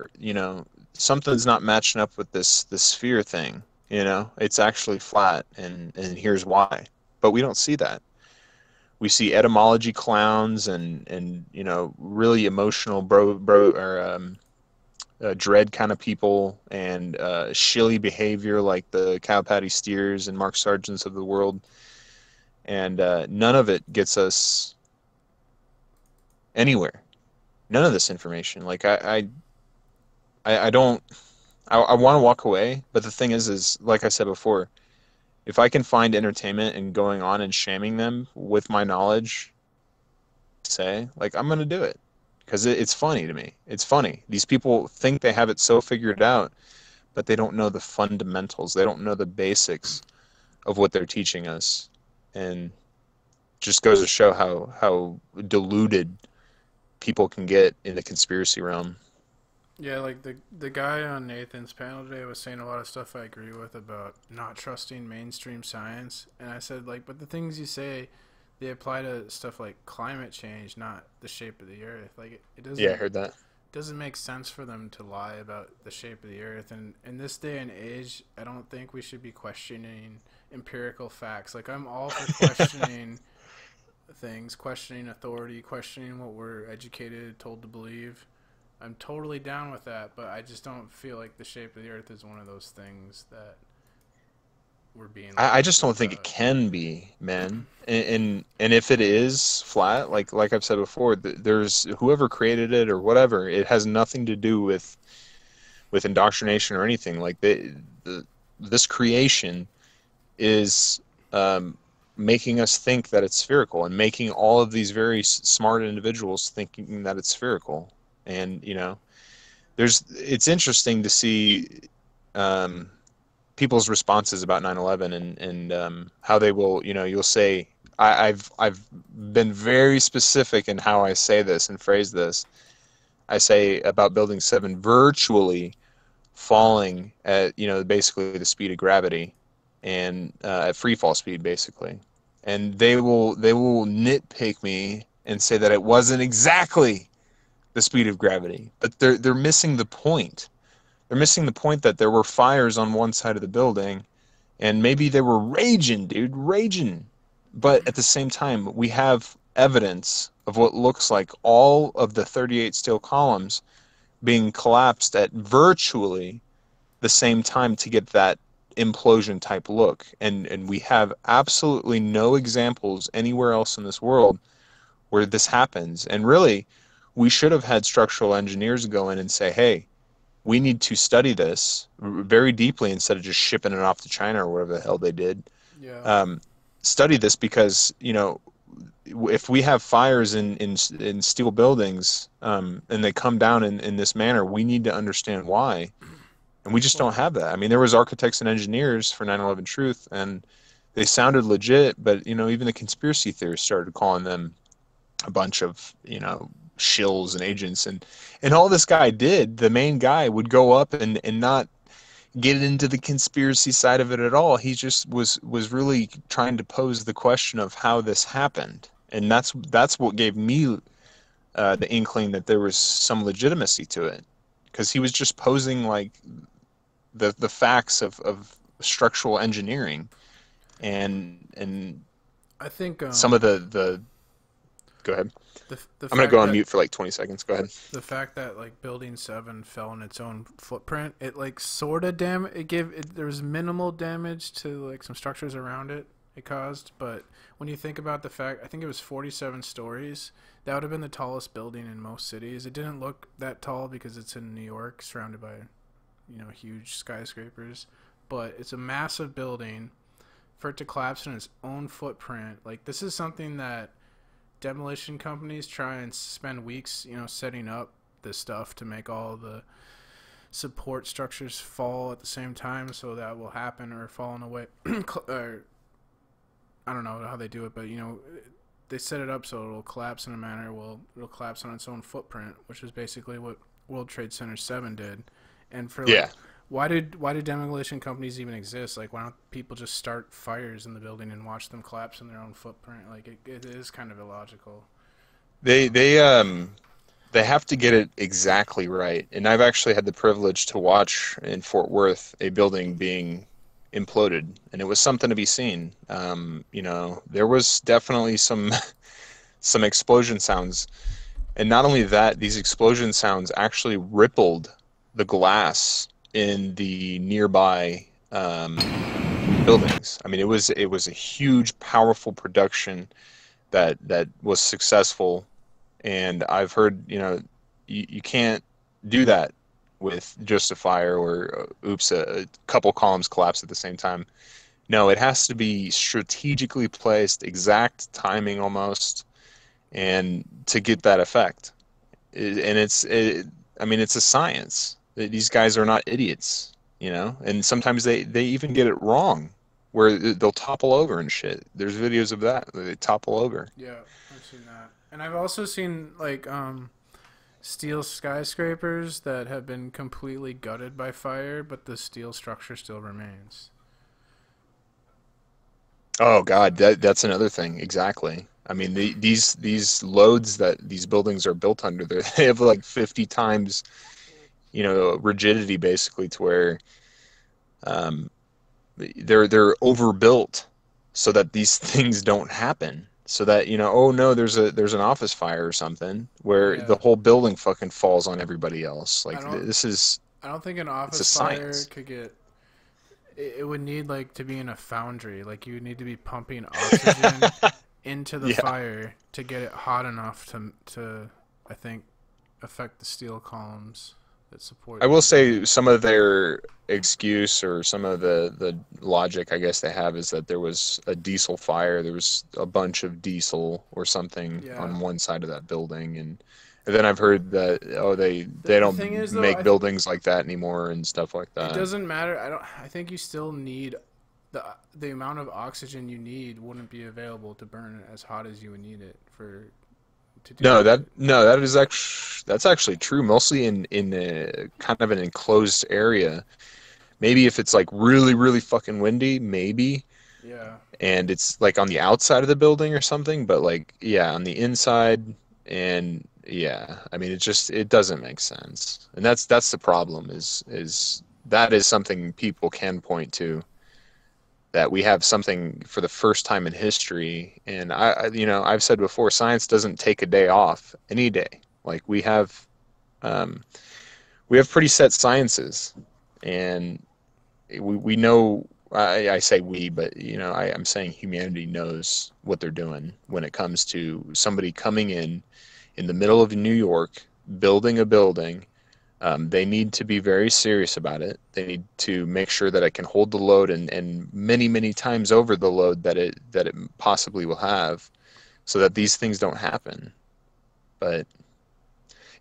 something's not matching up with this sphere thing. It's actually flat, and here's why. But we don't see that. We see etymology clowns and really emotional dread kind of people, and shilly behavior like the Cow Patty Steers and Mark Sargents of the world. And none of it gets us anywhere. None of this information. Like I don't. I want to walk away, but the thing is like I said before, if I can find entertainment in going on and shaming them with my knowledge, say, like, I'm gonna do it because it's funny to me. It's funny. These people think they have it so figured out, but they don't know the fundamentals. They don't know the basics of what they're teaching us, and just goes to show how deluded people can get in the conspiracy realm. Yeah, like the guy on Nathan's panel today was saying a lot of stuff I agree with about not trusting mainstream science, and I said, like, but the things you say, they apply to stuff like climate change, not the shape of the earth. Like it doesn't. Yeah, I heard that. Doesn't make sense for them to lie about the shape of the earth, and in this day and age, I don't think we should be questioning empirical facts. Like, I'm all for questioning things, questioning authority, questioning what we're educated, told to believe. I'm totally down with that, but I just don't feel like the shape of the earth is one of those things that we're being. I just don't think it can be, man. And if it is flat, like I've said before, there's whoever created it or whatever. It has nothing to do with indoctrination or anything. Like this creation is making us think that it's spherical, and making all of these very smart individuals thinking that it's spherical. And it's interesting to see people's responses about 9/11 and how they will, you'll say, I've been very specific in how I say this and phrase this. I say about Building 7 virtually falling at basically the speed of gravity, and at free fall speed basically, and they will nitpick me and say that it wasn't exactly the speed of gravity, but they're missing the point. They're missing the point that there were fires on one side of the building, and maybe they were raging, but at the same time, we have evidence of what looks like all of the 38 steel columns being collapsed at virtually the same time to get that implosion type look, and we have absolutely no examples anywhere else in this world where this happens. And really, we should have had structural engineers go in and say, hey, we need to study this very deeply instead of just shipping it off to China or whatever the hell they did. Yeah. Study this because, if we have fires in steel buildings and they come down in this manner, we need to understand why. And we just don't have that. I mean, there was architects and engineers for 9/11 Truth, and they sounded legit, but, even the conspiracy theorists started calling them a bunch of, shills and agents, and all this guy did, the main guy, would go up and not get into the conspiracy side of it at all. He just was really trying to pose the question of how this happened, and that's what gave me the inkling that there was some legitimacy to it, because he was just posing like the facts of structural engineering, and I think some of the go ahead. The I'm going to go on mute for like 20 seconds. Go ahead. The fact that like Building 7 fell in its own footprint, it like sort of there was minimal damage to like some structures around it caused, but when you think about the fact, I think it was 47 stories, that would have been the tallest building in most cities. It didn't look that tall because it's in New York, surrounded by huge skyscrapers, but it's a massive building. For it to collapse in its own footprint, like, this is something that demolition companies try and spend weeks, setting up this stuff to make all the support structures fall at the same time, so that will happen or fall in a way. Or, I don't know how they do it, but they set it up so it'll collapse in a manner. It'll collapse on its own footprint, which is basically what World Trade Center 7 did. And for why do demolition companies even exist? Like, why don't people just start fires in the building and watch them collapse in their own footprint? Like, it is kind of illogical. They have to get it exactly right. And I've actually had the privilege to watch in Fort Worth a building being imploded, and it was something to be seen. There was definitely some explosion sounds, and not only that, these explosion sounds actually rippled the glass in the nearby buildings. I mean, it was a huge, powerful production that was successful, and I've heard, you know, you can't do that with just a fire or oops, a couple columns collapse at the same time. No, it has to be strategically placed, exact timing almost, and to get that effect. I mean, it's a science. These guys are not idiots, you know, and sometimes they even get it wrong, where they'll topple over and shit. There's videos of that. They topple over. Yeah, I've seen that. And I've also seen, like, steel skyscrapers that have been completely gutted by fire, but the steel structure still remains. Oh God, that's another thing. Exactly. I mean, these loads that these buildings are built under, they have like 50 times, you know, rigidity basically, to where they're overbuilt so that these things don't happen. So that, you know, oh no, there's an office fire or something where Yeah. the whole building fucking falls on everybody else. Like I don't- this is I don't think an a office fire science. could get. It would need, like, to be in a foundry. Like, you would need to be pumping oxygen into the Yeah. fire to get it hot enough to I think affect the steel columns that support. I will say some of their excuse, or some of the logic I guess they have, is that there was a diesel fire. There was a bunch of diesel or something Yeah. on one side of that building, and then I've heard that they don't thing is, though, make buildings like that anymore and stuff like It that. doesn't matter. I think you still need the amount of oxygen you need wouldn't be available to burn it as hot as you would need it to do No, that. that's actually true. Mostly in a kind of an enclosed area. Maybe if it's like really, really fucking windy, maybe. Yeah. And it's like on the outside of the building or something, but like, yeah, on the inside, and yeah, I mean, it doesn't make sense. And that's the problem, is that is something people can point to, that we have something for the first time in history. And you know, I've said before, science doesn't take a day off any day. Like we have pretty set sciences, and we know, I say we, but you know, I'm saying humanity knows what they're doing when it comes to somebody coming in the middle of New York, building a building. They need to be very serious about it. They need to make sure that it can hold the load, and many, many times over the load that it possibly will have, so that these things don't happen. But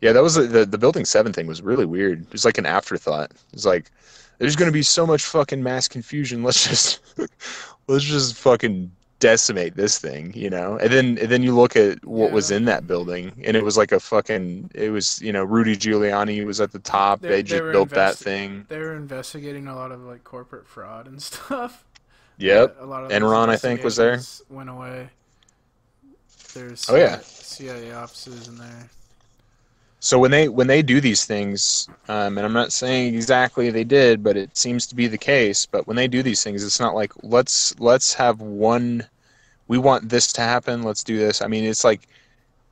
yeah, that was the Building 7 thing was really weird. It was like an afterthought. It's like, there's going to be so much fucking mass confusion. Let's just fucking decimate this thing, you know? And then you look at what was in that building, and it was like it was, you know, Rudy Giuliani was at the top. They just built that thing. They were investigating a lot of, like, corporate fraud and stuff. Yep. A lot of Enron, I think, was there. investigations went away. There's Oh, yeah. CIA offices in there. So when they do these things, and I'm not saying exactly they did, but it seems to be the case. But when they do these things, it's not like let's have one. We want this to happen. Let's do this. I mean, it's like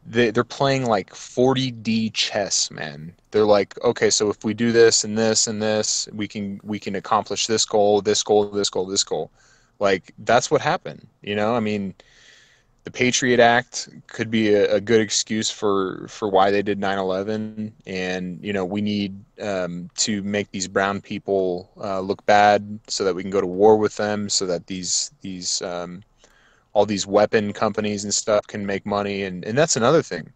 they're playing like 40D chess, man. They're like, okay, so if we do this and this and this, we can accomplish this goal, this goal, this goal, this goal. Like that's what happened, you know. I mean, the Patriot Act could be a good excuse for why they did 9/11, and you know, we need to make these brown people look bad so that we can go to war with them, so that these all these weapon companies and stuff can make money. And that's another thing.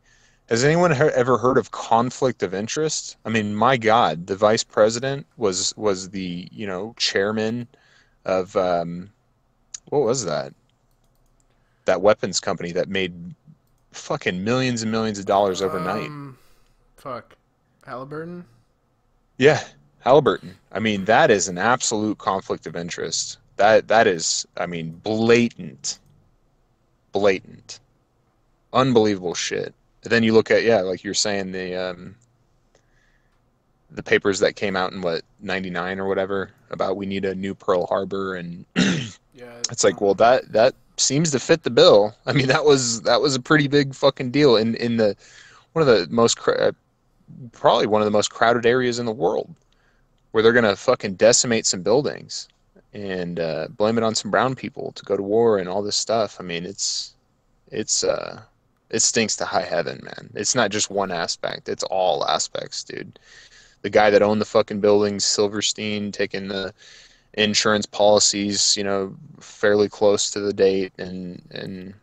Has anyone ever heard of conflict of interest? I mean, my God, the vice president was the, you know, chairman of what was that weapons company that made fucking millions and millions of dollars overnight. Halliburton? Yeah, Halliburton. I mean, that is an absolute conflict of interest. That is, I mean, blatant, unbelievable shit. And then you look at, yeah, like you're saying, the papers that came out in what, 99 or whatever, about we need a new Pearl Harbor, and Yeah. it's like, well, that seems to fit the bill. I mean, that was a pretty big fucking deal in the one of the most probably one of the most crowded areas in the world, where they're gonna fucking decimate some buildings and blame it on some brown people to go to war and all this stuff. I mean, it's it stinks to high heaven, man. It's not just one aspect; it's all aspects, dude. The guy that owned the fucking buildings, Silverstein, taking the insurance policies, fairly close to the date, and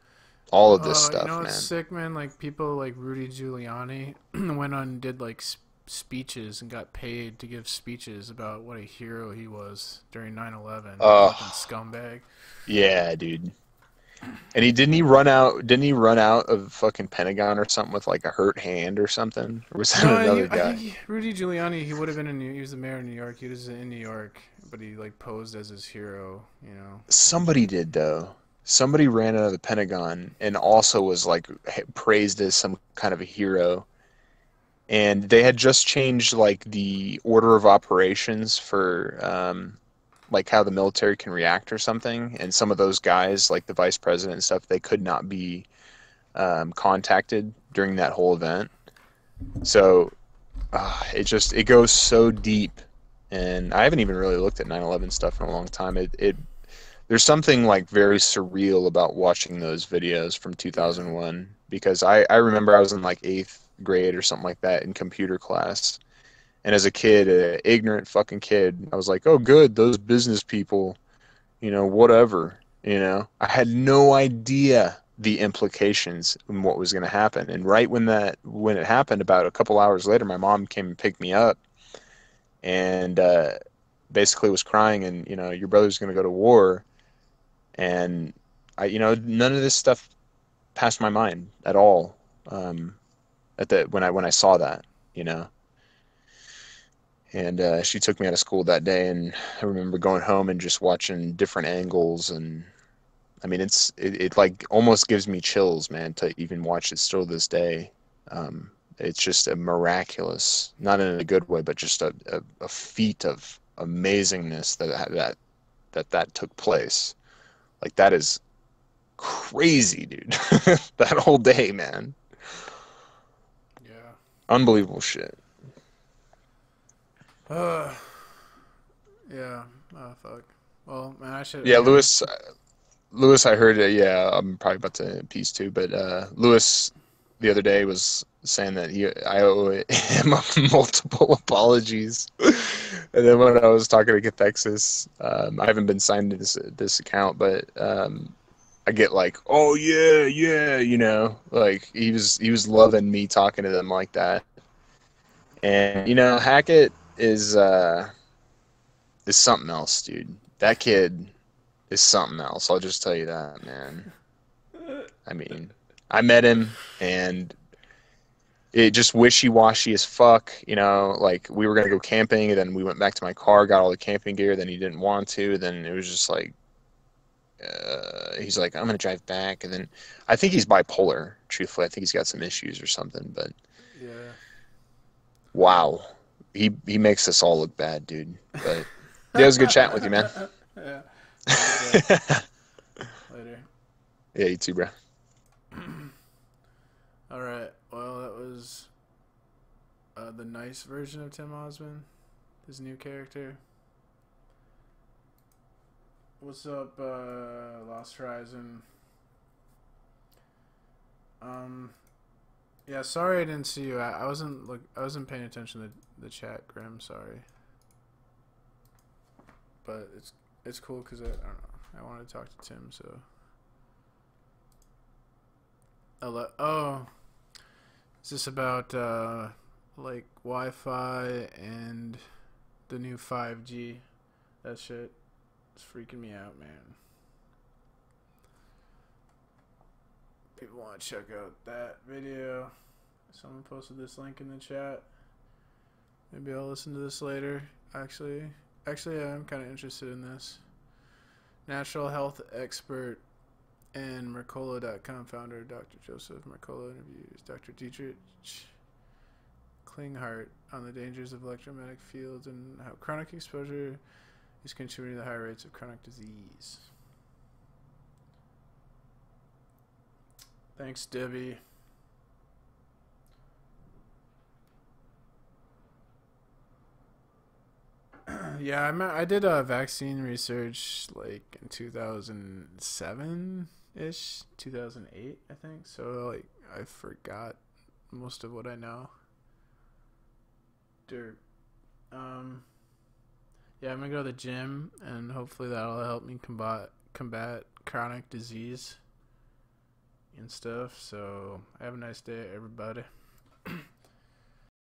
all of this You stuff, know what's man. sick, man? Like people like Rudy Giuliani went on and did like speeches and got paid to give speeches about what a hero he was during 9/11. Fucking Oh, scumbag. yeah, dude. And Didn't he run out of fucking Pentagon or something with like a hurt hand or something? Or was that No, another I guy? think Rudy Giuliani. He would have been he was the mayor of New York. He was in New York, but he like posed as his hero. You know. Somebody did though. Somebody ran out of the Pentagon and also was like praised as some kind of a hero. And they had just changed like the order of operations for like how the military can react or something. And some of those guys, like the vice president and stuff, they could not be contacted during that whole event. So it goes so deep, and I haven't even really looked at 9/11 stuff in a long time. It there's something like very surreal about watching those videos from Yeah. 2001, because I remember I was in like eighth grade or something like that in computer class, and as a kid, an ignorant fucking kid, I was like, oh good, those business people, whatever. I had no idea the implications and what was going to happen. And right when it happened, about a couple hours later, my mom came and picked me up, and basically was crying, and your brother's going to go to war. And none of this stuff passed my mind at all. When I saw that, you know. And she took me out of school that day, and I remember going home and just watching different angles. And I mean, it like almost gives me chills, man, to even watch it still to this day. It's just a miraculous, not in a good way, but just a feat of amazingness that took place. Like, that is crazy, dude. That whole day, man. Yeah. Unbelievable shit. Uh. Yeah. Oh fuck. Well, man, I should. Yeah, I gotta. Lewis, I heard, yeah, I'm probably about to piece too, but Lewis the other day was saying that I owe him multiple apologies. And then when I was talking to Cathexis, I haven't been signed to this account, but I get like, oh yeah, yeah, like he was loving me talking to them like that. And Hackett is something else, dude. That kid is something else. I'll just tell you that, man. I mean, I met him, and it just wishy-washy as fuck. Like, we were gonna go camping, and then we went back to my car, got all the camping gear. Then he didn't want to. Then it was just like, he's like, I'm gonna drive back, and then I think he's bipolar. Truthfully, I think he's got some issues or something. But Yeah. wow, he makes us all look bad, dude. But yeah, it was good chatting with you, man. Yeah. Later. Yeah, you too, bro. All right. Well, that was the nice version of Tim Osmond, his new character. What's up, Lost Horizon? Yeah. Sorry I didn't see you. I wasn't paying attention to the chat, Grim. Sorry. But it's cool because I don't know. I wanted to talk to Tim, so. Oh, is this about like Wi-Fi and the new 5G? That shit is freaking me out, man. People want to check out that video. Someone posted this link in the chat. Maybe I'll listen to this later. Actually, yeah, I'm kind of interested in this. Natural health expert and Mercola.com founder Dr. Joseph Mercola interviews Dr. Dietrich Klinghardt on the dangers of electromagnetic fields and how chronic exposure is contributing to high rates of chronic disease. Thanks, Debbie. Yeah, I did vaccine research like in 2007-ish, 2008, I think. So like I forgot most of what I know. Dirt. Yeah, I'm gonna go to the gym, and hopefully that'll help me combat chronic disease and stuff. So have a nice day, everybody.